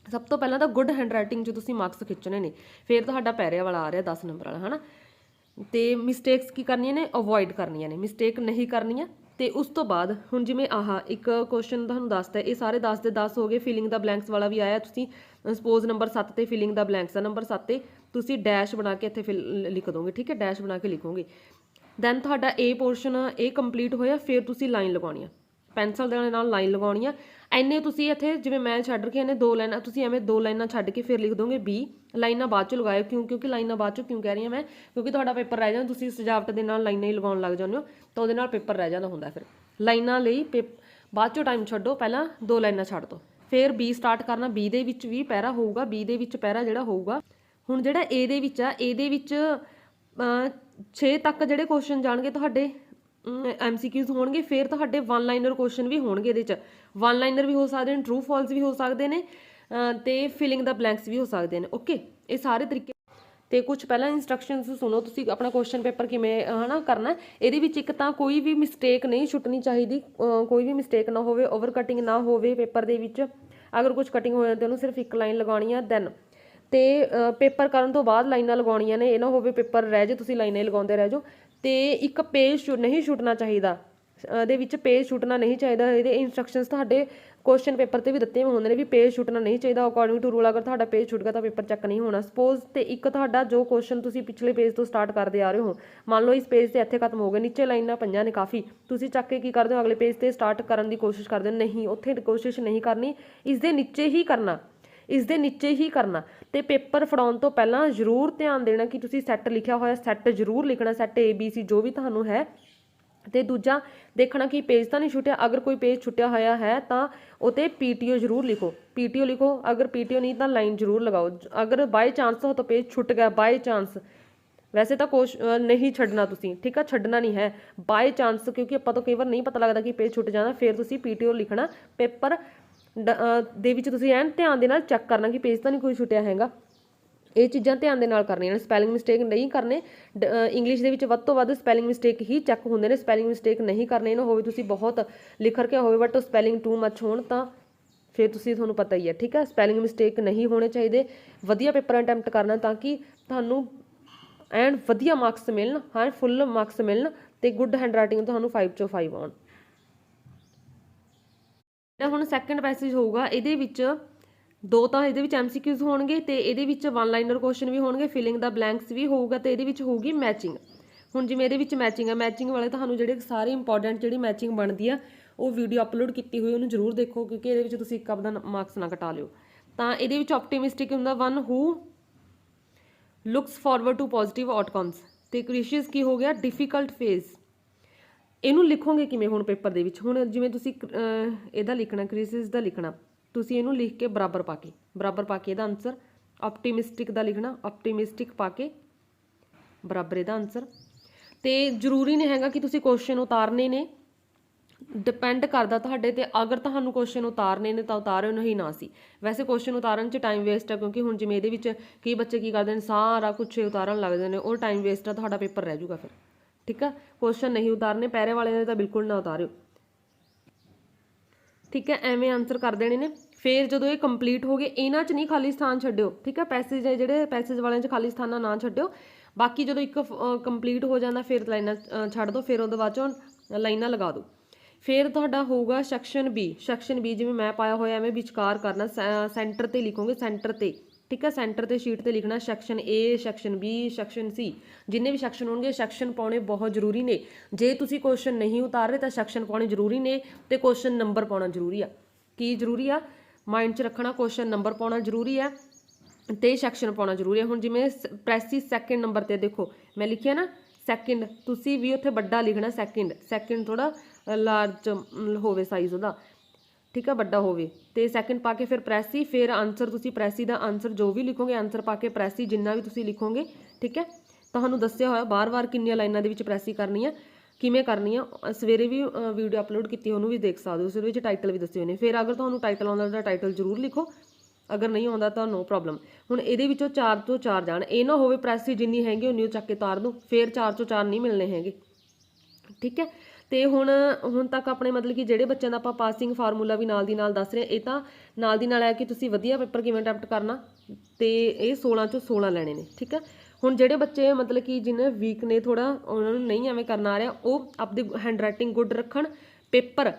ਸਭ ਤੋਂ ਪਹਿਲਾਂ ਤਾਂ ਗੁੱਡ ਹੈਂਡਰਾਈਟਿੰਗ 'ਚ ਤੁਸੀਂ ਮਾਰਕਸ ਖਿੱਚਣੇ ਨੇ, ਫਿਰ ਤੁਹਾਡਾ ਪੈਰੇ ਵਾਲਾ ਆ ਰਿਹਾ 10 ਨੰਬਰ ਵਾਲਾ ਹੈ ਨਾ। ਤੇ ਮਿਸਟੇਕਸ ਕੀ ਕਰਨੀਆਂ ਨੇ? ਅਵੋਇਡ ਕਰਨੀਆਂ ਨੇ, ਮਿਸਟੇਕ ਨਹੀਂ ਕਰਨੀਆਂ। ਤੇ ਉਸ ਤੋਂ ਬਾਅਦ ਹੁਣ ਜਿਵੇਂ ਇੱਕ ਕੁਐਸਚਨ ਤੁਹਾਨੂੰ ਦੱਸਦਾ, ਇਹ ਸਾਰੇ 10 ਦੇ 10 ਹੋ ਗਏ। ਫਿਲਿੰਗ ਦਾ ਬਲੈਂਕਸ ਵਾਲਾ ਵੀ ਆਇਆ, ਤੁਸੀਂ ਸਪੋਜ਼ ਨੰਬਰ 7 ਤੇ ਫਿਲਿੰਗ ਦਾ ਬਲੈਂਕਸ ਆ, ਨੰਬਰ 7 ਤੇ ਤੁਸੀਂ ਡੈਸ਼ ਬਣਾ ਕੇ ਇੱਥੇ ਲਿਖ ਦੋਗੇ। ਠੀਕ ਹੈ, ਡੈਸ਼ ਬਣਾ ਕੇ ਲਿਖੋਗੇ। ਦੈਨ ਤੁਹਾਡਾ ਇਹ ਪੋਰਸ਼ਨ ਇਹ ਕੰਪਲੀਟ ਹੋਇਆ। ਫਿਰ ਤੁਸੀਂ ਲਾਈਨ ਲਗਾਉਣੀ ਆ, ਪੈਨਸਲ ਦੇ ਨਾਲ ਲਾਈਨ ਲਗਾਉਣੀ ਆ। ਐਨੇ ਤੁਸੀਂ ਇੱਥੇ ਜਿਵੇਂ ਮੈਂ ਛੱਡ ਕੇ ਇਹਨੇ 2 ਲਾਈਨਾਂ, ਤੁਸੀਂ ਐਵੇਂ 2 ਲਾਈਨਾਂ ਛੱਡ ਕੇ ਫਿਰ ਲਿਖ ਦੋਗੇ B। ਲਾਈਨਾਂ ਬਾਅਦ ਚੋਂ ਲਗਾਇਓ, ਕਿਉਂਕਿ ਲਾਈਨਾਂ ਬਾਅਦ ਚੋਂ ਕਿਉਂ ਕਹਿ ਰਹੀ ਹਾਂ ਮੈਂ, ਕਿਉਂਕਿ ਤੁਹਾਡਾ ਪੇਪਰ ਰਹਿ ਜਾਂਦਾ, ਤੁਸੀਂ ਸਜਾਵਟ ਦੇ ਨਾਲ ਲਾਈਨਾਂ ਹੀ ਲਗਾਉਣ ਲੱਗ ਜਾਂਦੇ ਹੋ, ਤਾਂ ਉਹਦੇ ਨਾਲ ਪੇਪਰ ਰਹਿ ਜਾਂਦਾ ਹੁੰਦਾ। ਫਿਰ ਲਾਈਨਾਂ ਲਈ ਬਾਅਦ ਚੋਂ ਟਾਈਮ ਛੱਡੋ, ਪਹਿਲਾਂ 2 ਲਾਈਨਾਂ ਛੱਡ ਦਿਓ, ਫਿਰ B ਸਟਾਰਟ ਕਰਨਾ। B ਦੇ ਵਿੱਚ ਵੀ ਪੈਰਾ ਹੋਊਗਾ, B ਦੇ ਵਿੱਚ ਪੈਰਾ ਜਿਹੜਾ ਹੋਊਗਾ। ਹੁਣ ਜਿਹੜਾ ਇਹਦੇ ਵਿੱਚ ਆ, ਇਹਦੇ ਵਿੱਚ 6 ਤੱਕ ਜਿਹੜੇ ਕੁਐਸਚਨ ਜਾਣਗੇ ਤੁਹਾਡੇ MCQs ਹੋਣਗੇ। ਫਿਰ ਤੁਹਾਡੇ 1 ਲਾਈਨਰ ਕੁਐਸਚਨ ਵੀ ਹੋਣਗੇ ਇਹਦੇ 'ਚ, 1 ਲਾਈਨਰ ਵੀ ਹੋ ਸਕਦੇ ਨੇ, ਟਰੂ ਫਾਲਸ ਵੀ ਹੋ ਸਕਦੇ ਨੇ, ਤੇ ਫਿਲਿੰਗ ਦਾ ਬਲੈਂਕਸ ਵੀ ਹੋ ਸਕਦੇ ਨੇ। ਓਕੇ, ਇਹ ਸਾਰੇ ਤਰੀਕੇ। ਤੇ ਕੁਝ ਪਹਿਲਾਂ ਇੰਸਟਰਕਸ਼ਨਸ ਸੁਣੋ ਤੁਸੀਂ, ਆਪਣਾ ਕੁਐਸਚਨ ਪੇਪਰ ਕਿਵੇਂ ਹਨਾ ਕਰਨਾ। ਇਹਦੇ ਵਿੱਚ ਇੱਕ ਤਾਂ ਕੋਈ ਵੀ ਮਿਸਟੇਕ ਨਹੀਂ ਛੁੱਟਣੀ ਚਾਹੀਦੀ, ਕੋਈ ਵੀ ਮਿਸਟੇਕ ਨਾ ਹੋਵੇ, ਓਵਰ ਕਟਿੰਗ ਨਾ ਹੋਵੇ ਪੇਪਰ ਦੇ ਵਿੱਚ। ਅਗਰ ਕੁਝ ਕਟਿੰਗ ਹੋ ਜਾਂਦੀ ਉਹਨੂੰ ਸਿਰਫ ਇੱਕ ਲਾਈਨ ਲਗਾਉਣੀ ਆ। ਦੈਨ ਤੇ ਪੇਪਰ ਕਰਨ ਤੋਂ ਬਾਅਦ ਲਾਈਨਾਂ ਲਗਾਉਣੀਆਂ ਨੇ, ਇਹ ਨਾ ਹੋਵੇ ਪੇਪਰ ਰਹਿ ਜਾਏ, ਤੁਸੀਂ ਲਾਈਨਾਂ ਹੀ ਲਗਾਉਂਦੇ ਰਹਿ ਜਾਓ। ਤੇ ਇੱਕ ਪੇਜ ਨਹੀਂ ਛੁੱਟਣਾ ਚਾਹੀਦਾ, ਇਹਦੇ ਵਿੱਚ ਪੇਜ ਛੁੱਟਣਾ ਨਹੀਂ ਚਾਹੀਦਾ। ਇਹਦੇ ਇੰਸਟਰਕਸ਼ਨਸ ਤੁਹਾਡੇ ਕੁਐਸਚਨ ਪੇਪਰ ਤੇ ਵੀ ਦਿੱਤੇ ਹੁੰਦੇ ਨੇ ਵੀ ਪੇਜ ਛੁੱਟਣਾ ਨਹੀਂ ਚਾਹੀਦਾ। ਅਕੋਰਡਿੰਗ ਟੂ ਰੂਲ ਅਗਰ ਤੁਹਾਡਾ ਪੇਜ ਛੁੱਟ ਗਿਆ ਤਾਂ ਪੇਪਰ ਚੈੱਕ ਨਹੀਂ ਹੋਣਾ। ਸਪੋਜ਼ ਤੇ ਇੱਕ ਤੁਹਾਡਾ ਜੋ ਕੁਐਸਚਨ ਤੁਸੀਂ ਪਿਛਲੇ ਪੇਜ ਤੋਂ ਸਟਾਰਟ ਕਰਦੇ ਆ ਰਹੇ ਹੋ, ਮੰਨ ਲਓ ਇਸ ਪੇਜ ਤੇ ਇੱਥੇ ਖਤਮ ਹੋ ਗਏ, ਨੀਚੇ ਲਾਈਨਾਂ ਪਈਆਂ ਨੇ ਕਾਫੀ, ਤੁਸੀਂ ਚੱਕ ਕੇ ਕੀ ਕਰਦੇ ਹੋ, ਅਗਲੇ ਪੇਜ ਤੇ ਸਟਾਰਟ ਕਰਨ ਦੀ ਕੋਸ਼ਿਸ਼ ਕਰਦੇ ਹੋ। ਨਹੀਂ, ਉੱਥੇ ਕੋਸ਼ਿਸ਼ ਨਹੀਂ ਕਰਨੀ, ਇਸ ਦੇ ਨੀਚੇ ਹੀ ਕਰਨਾ। ਤੇ ਪੇਪਰ ਫੜਾਉਣ ਤੋਂ ਪਹਿਲਾਂ ਜ਼ਰੂਰ ਧਿਆਨ ਦੇਣਾ ਕਿ ਤੁਸੀਂ ਸੈੱਟ ਲਿਖਿਆ ਹੋਇਆ, ਸੈੱਟ ਜ਼ਰੂਰ ਲਿਖਣਾ, ਸੈੱਟ ABC ਜੋ ਵੀ ਤੁਹਾਨੂੰ ਹੈ। ਤੇ ਦੂਜਾ ਦੇਖਣਾ ਕਿ ਪੇਜ ਤਾਂ ਨਹੀਂ ਛੁੱਟਿਆ। ਅਗਰ ਕੋਈ ਪੇਜ ਛੁੱਟਿਆ ਹੋਇਆ ਹੈ ਤਾਂ ਉਹ 'ਤੇ PTO ਜ਼ਰੂਰ ਲਿਖੋ, PTO ਲਿਖੋ। ਅਗਰ PTO ਨਹੀਂ ਤਾਂ ਲਾਈਨ ਜ਼ਰੂਰ ਲਗਾਓ। ਅਗਰ ਬਾਈ ਚਾਂਸ ਹੋ ਤਾਂ ਪੇਜ ਛੁੱਟ ਗਿਆ, ਬਾਈ ਚਾਂਸ, ਵੈਸੇ ਤਾਂ ਨਹੀਂ ਛੱਡਣਾ ਤੁਸੀਂ, ਠੀਕ ਆ, ਛੱਡਣਾ ਨਹੀਂ ਹੈ, ਬਾਈ ਚਾਂਸ, ਕਿਉਂਕਿ ਆਪਾਂ ਤੋਂ ਕਈ ਵਾਰ ਨਹੀਂ ਪਤਾ ਲੱਗਦਾ ਕਿ ਪੇਜ ਛੁੱਟ ਜਾਂਦਾ। ਫਿਰ ਤੁਸੀਂ PTO ਲਿਖਣਾ। ਪੇਪਰ ਦੇ ਵਿੱਚ ਤੁਸੀਂ ਐਨ ਧਿਆਨ ਦੇ ਨਾਲ ਚੈੱਕ ਕਰਨਾ ਕਿ ਪੇਜ ਤਾਂ ਨਹੀਂ ਕੋਈ ਛੁੱਟਿਆ ਹੈਗਾ। ਇਹ ਚੀਜ਼ਾਂ ਧਿਆਨ ਦੇ ਨਾਲ ਕਰਨੀਆਂ ਨੇ। ਸਪੈਲਿੰਗ ਮਿਸਟੇਕ ਨਹੀਂ ਕਰਨੇ। ਇੰਗਲਿਸ਼ ਦੇ ਵਿੱਚ ਵੱਧ ਤੋਂ ਵੱਧ ਸਪੈਲਿੰਗ ਮਿਸਟੇਕ ਹੀ ਚੈੱਕ ਹੁੰਦੇ ਨੇ, ਸਪੈਲਿੰਗ ਮਿਸਟੇਕ ਨਹੀਂ ਕਰਨੇ। ਇਹਨੂੰ ਹੋਵੇ ਤੁਸੀਂ ਬਹੁਤ ਲਿਖ ਕੇ ਹੋਵੇ ਬਟ ਸਪੈਲਿੰਗ ਟੂ ਮੱਚ ਹੋਣ ਤਾਂ ਫਿਰ ਤੁਹਾਨੂੰ ਪਤਾ ਹੀ ਹੈ। ਠੀਕ ਹੈ, ਸਪੈਲਿੰਗ ਮਿਸਟੇਕ ਨਹੀਂ ਹੋਣੇ ਚਾਹੀਦੇ। ਵਧੀਆ ਪੇਪਰ ਅਟੈਂਪਟ ਕਰਨਾ ਤਾਂ ਕਿ ਤੁਹਾਨੂੰ ਐਂਡ ਵਧੀਆ ਮਾਰਕਸ ਮਿਲਣ, ਹਾਂ ਫੁੱਲ ਮਾਰਕਸ ਮਿਲਣ, ਤੇ ਗੁੱਡ ਹੈਂਡ ਰਾਈਟਿੰਗ ਤੁਹਾਨੂੰ 5 ਚੋਂ 5 ਆਉਣ। ਹੁਣ ਸੈਕੰਡ ਪੈਸੇਜ ਹੋਊਗਾ, ਇਹਦੇ ਵਿੱਚ 2 ਤਾਂ ਇਹਦੇ ਵਿੱਚ MCQs ਹੋਣਗੇ, ਤੇ ਇਹਦੇ ਵਿੱਚ 1 ਲਾਈਨਰ ਕੁਐਸਚਨ ਵੀ ਹੋਣਗੇ, ਫਿਲਿੰਗ ਦਾ ਬਲੈਂਕਸ ਵੀ ਹੋਊਗਾ, ਤੇ ਇਹਦੇ ਵਿੱਚ ਹੋਊਗੀ ਮੈਚਿੰਗ। ਹੁਣ ਜਿਵੇਂ ਇਹਦੇ ਵਿੱਚ ਮੈਚਿੰਗ ਹੈ, ਮੈਚਿੰਗ ਵਾਲੇ ਤੁਹਾਨੂੰ ਜਿਹੜੇ ਸਾਰੇ ਇੰਪੋਰਟੈਂਟ ਜਿਹੜੀ ਮੈਚਿੰਗ ਬਣਦੀ ਆ ਉਹ ਵੀਡੀਓ ਅਪਲੋਡ ਕੀਤੀ ਹੋਈ, ਉਹਨੂੰ ਜ਼ਰੂਰ ਦੇਖੋ, ਕਿਉਂਕਿ ਇਹਦੇ ਵਿੱਚ ਤੁਸੀਂ ਇੱਕ ਆਪਦਾ ਮਾਰਕਸ ਨਾ ਘਟਾ ਲਿਓ। ਤਾਂ ਇਹਦੇ ਵਿੱਚ ਆਪਟੀਮਿਸਟਿਕ ਹੁੰਦਾ, 1 who looks forward to positive outcomes, ਤੇ ਕ੍ਰਿਸ਼ੀਅਸ ਕੀ ਹੋ ਗਿਆ, ਡਿਫਿਕਲਟ ਫੇਜ਼। ਇਹਨੂੰ ਲਿਖੋਗੇ ਕਿਵੇਂ ਹੁਣ ਪੇਪਰ ਦੇ ਵਿੱਚ? ਹੁਣ ਜਿਵੇਂ ਤੁਸੀਂ ਇਹਦਾ ਲਿਖਣਾ, ਕ੍ਰਿਸ਼ੀਅਸ ਦਾ ਲਿਖਣਾ, ਤੁਸੀਂ ਇਹਨੂੰ ਲਿਖ ਕੇ ਬਰਾਬਰ ਪਾ ਕੇ ਇਹਦਾ ਆਨਸਰ। ਆਪਟੀਮਿਸਟਿਕ ਦਾ ਲਿਖਣਾ, ਆਪਟੀਮਿਸਟਿਕ ਪਾ ਕੇ ਬਰਾਬਰ ਇਹਦਾ ਆਨਸਰ। ਤੇ ਜ਼ਰੂਰੀ ਨਹੀਂ ਹੈਗਾ ਕਿ ਤੁਸੀਂ ਕੁਐਸਚਨ ਉਤਾਰਨੇ ਨੇ, ਡਿਪੈਂਡ ਕਰਦਾ ਤੁਹਾਡੇ ਤੇ। ਅਗਰ ਤੁਹਾਨੂੰ ਕੁਐਸਚਨ ਉਤਾਰਨੇ ਨੇ ਤਾਂ ਉਤਾਰਿਓ, ਨਹੀਂ ਨਾ ਸੀ। ਵੈਸੇ ਕੁਐਸਚਨ ਉਤਾਰਨ 'ਚ ਟਾਈਮ ਵੇਸਟ ਹੈ, ਕਿਉਂਕਿ ਹੁਣ ਜਿਵੇਂ ਇਹਦੇ ਵਿੱਚ ਕਈ ਬੱਚੇ ਕੀ ਕਰਦੇ ਨੇ, ਸਾਰਾ ਕੁਛ ਉਤਾਰਨ ਲੱਗਦੇ ਨੇ, ਉਹ ਟਾਈਮ ਵੇਸਟ ਹੈ, ਤੁਹਾਡਾ ਪੇਪਰ ਰਹਿ ਜਾਊਗਾ ਫਿਰ। ਠੀਕ ਆ, ਕੁਐਸਚਨ ਨਹੀਂ ਉਤਾਰਨੇ, ਪੈਰੇ ਵਾਲੇ ਨੇ ਤਾਂ ਬਿਲਕੁਲ ਨਾ ਉਤਾਰਿਓ। ਠੀਕ ਹੈ, ਐਵੇਂ ਆਨਸਰ ਕਰ ਦੇਣੇ ਨੇ। ਫਿਰ ਜਦੋਂ ਇਹ ਕੰਪਲੀਟ ਹੋ ਗਏ, ਇਹਨਾਂ 'ਚ ਨਹੀਂ ਖਾਲੀ ਸਥਾਨ ਛੱਡਿਓ। ਠੀਕ ਹੈ, ਪੈਸੇਜ ਹੈ ਜਿਹੜੇ ਪੈਸੇਜ ਵਾਲਿਆਂ 'ਚ ਖਾਲੀ ਸਥਾਨਾਂ ਨਾ ਛੱਡਿਓ। ਬਾਕੀ ਜਦੋਂ ਇੱਕ ਕੰਪਲੀਟ ਹੋ ਜਾਂਦਾ ਫਿਰ ਲਾਈਨਾਂ ਛੱਡ ਦਿਓ, ਫਿਰ ਉਹਦੇ ਬਾਅਦ 'ਚੋਂ ਲਾਈਨਾਂ ਲਗਾ ਦਿਓ। ਫਿਰ ਤੁਹਾਡਾ ਹੋਊਗਾ ਸੈਕਸ਼ਨ ਬੀ। ਸੈਕਸ਼ਨ ਬੀ ਜਿਵੇਂ ਮੈਂ ਪਾਇਆ ਹੋਇਆ ਐਵੇਂ ਵਿਚਕਾਰ ਕਰਨਾ, ਸੈਂਟਰ ਤੇ ਲਿਖੋਗੇ, ਸੈਂਟਰ ਤੇ, ਠੀਕ ਹੈ, ਸੈਂਟਰ ਤੇ ਸ਼ੀਟ ਤੇ ਲਿਖਣਾ ਸੈਕਸ਼ਨ ਏ, ਸੈਕਸ਼ਨ ਬੀ, ਸੈਕਸ਼ਨ ਸੀ, ਜਿੰਨੇ ਵੀ ਸੈਕਸ਼ਨ ਹੋਣਗੇ ਸੈਕਸ਼ਨ ਪਾਉਣੇ ਬਹੁਤ ਜ਼ਰੂਰੀ ਨੇ। ਜੇ ਤੁਸੀਂ ਕੁਐਸਚਨ ਨਹੀਂ ਉਤਾਰ ਰਹੇ ਤਾਂ ਸੈਕਸ਼ਨ ਪਾਉਣੇ ਜ਼ਰੂਰੀ ਨੇ, ਤੇ ਕੁਐਸਚਨ ਨੰਬਰ ਪਾਉਣਾ ਜ਼ਰੂਰੀ ਆ। ਕੀ ਜ਼ਰੂਰੀ ਆ? ਮਾਈਂਡ 'ਚ ਰੱਖਣਾ, ਕੁਐਸਚਨ ਨੰਬਰ ਪਾਉਣਾ ਜ਼ਰੂਰੀ ਹੈ ਤੇ ਸੈਕਸ਼ਨ ਪਾਉਣਾ ਜ਼ਰੂਰੀ ਹੈ। ਹੁਣ ਜਿਵੇਂ ਪ੍ਰੈਸਿਸ ਸੈਕਿੰਡ ਨੰਬਰ ਤੇ ਦੇਖੋ ਮੈਂ ਲਿਖਿਆ ਨਾ ਸੈਕਿੰਡ, ਤੁਸੀਂ ਵੀ ਉੱਥੇ ਵੱਡਾ ਲਿਖਣਾ ਸੈਕਿੰਡ, ਸੈਕਿੰਡ ਥੋੜਾ ਲਾਰਜ ਹੋਵੇ ਸਾਈਜ਼ ਉਹਦਾ, ਠੀਕ ਆ, ਵੱਡਾ ਹੋਵੇ, ਤੇ ਸੈਕਿੰਡ ਪਾ ਕੇ ਫਿਰ ਪ੍ਰੈਸੀ, ਫਿਰ ਆਨਸਰ ਤੁਸੀਂ ਪ੍ਰੈਸੀ ਦਾ ਆਨਸਰ ਜੋ ਵੀ ਲਿਖੋਗੇ ਆਨਸਰ ਪਾ ਕੇ ਪ੍ਰੈਸੀ ਜਿੰਨਾ ਵੀ ਤੁਸੀਂ ਲਿਖੋਗੇ, ਠੀਕ ਹੈ। ਤੁਹਾਨੂੰ ਦੱਸਿਆ ਹੋਇਆ ਬਾਰ-ਬਾਰ ਕਿੰਨੀਆਂ ਲਾਈਨਾਂ ਦੇ ਵਿੱਚ ਪ੍ਰੈਸੀ ਕਰਨੀ ਆ, ਕਿਵੇਂ ਕਰਨੀ ਆ, ਸਵੇਰੇ ਵੀ ਵੀਡੀਓ ਅਪਲੋਡ ਕੀਤੀ, ਉਹਨੂੰ ਵੀ ਦੇਖ ਸਕਦੇ ਹੋ, ਉਸ ਵਿੱਚ ਟਾਈਟਲ ਵੀ ਦੱਸੇ ਹੋਏ ਨੇ। ਫਿਰ ਅਗਰ ਤੁਹਾਨੂੰ ਟਾਈਟਲ ਆਉਂਦਾ ਤਾਂ ਟਾਈਟਲ ਜ਼ਰੂਰ ਲਿਖੋ, ਅਗਰ ਨਹੀਂ ਆਉਂਦਾ ਤਾਂ ਨੋ ਪ੍ਰੋਬਲਮ। ਹੁਣ ਇਹਦੇ ਵਿੱਚੋਂ 4 ਤੋਂ 4 ਜਾਣ, ਇਹ ਨਾ ਹੋਵੇ ਪ੍ਰੈਸੀ ਜਿੰਨੀ ਹੈਗੀ ਉਨੀ ਚੱਕ ਕੇ ਤਾਰ ਦੋ, ਫਿਰ 4 ਤੋਂ 4 ਨਹੀਂ ਮਿਲਣੇ ਹੈਗੇ, ਠੀਕ ਹੈ। ਤੇ ਹੁਣ ਤੱਕ ਆਪਣੇ ਮਤਲਬ ਕਿ ਜਿਹੜੇ ਬੱਚਿਆਂ ਦਾ ਆਪਾਂ ਪਾਸਿੰਗ ਫਾਰਮੂਲਾ ਵੀ ਨਾਲ ਦੀ ਨਾਲ ਦੱਸ ਰਹੇ, ਇਹ ਤਾਂ ਨਾਲ ਦੀ ਨਾਲ ਹੈ ਕਿ ਤੁਸੀਂ ਵਧੀਆ ਪੇਪਰ ਕਿਵੇਂ ਅਟੈਂਪਟ ਕਰਨਾ, ਤੇ ਇਹ 16 ਚੋਂ 16 ਲੈਣੇ ਨੇ, ਠੀਕ ਹੈ। ਹੁਣ ਜਿਹੜੇ ਬੱਚੇ ਮਤਲਬ ਕਿ ਜਿਹਨੇ ਵੀਕ ਨੇ ਥੋੜਾ, ਉਹਨਾਂ ਨੂੰ ਨਹੀਂ ਐਵੇਂ ਕਰਨਾ ਆ ਰਿਹਾ, ਉਹ ਆਪਦੀ ਹੈਂਡ ਰਾਈਟਿੰਗ ਗੁੱਡ ਰੱਖਣ। ਪੇਪਰ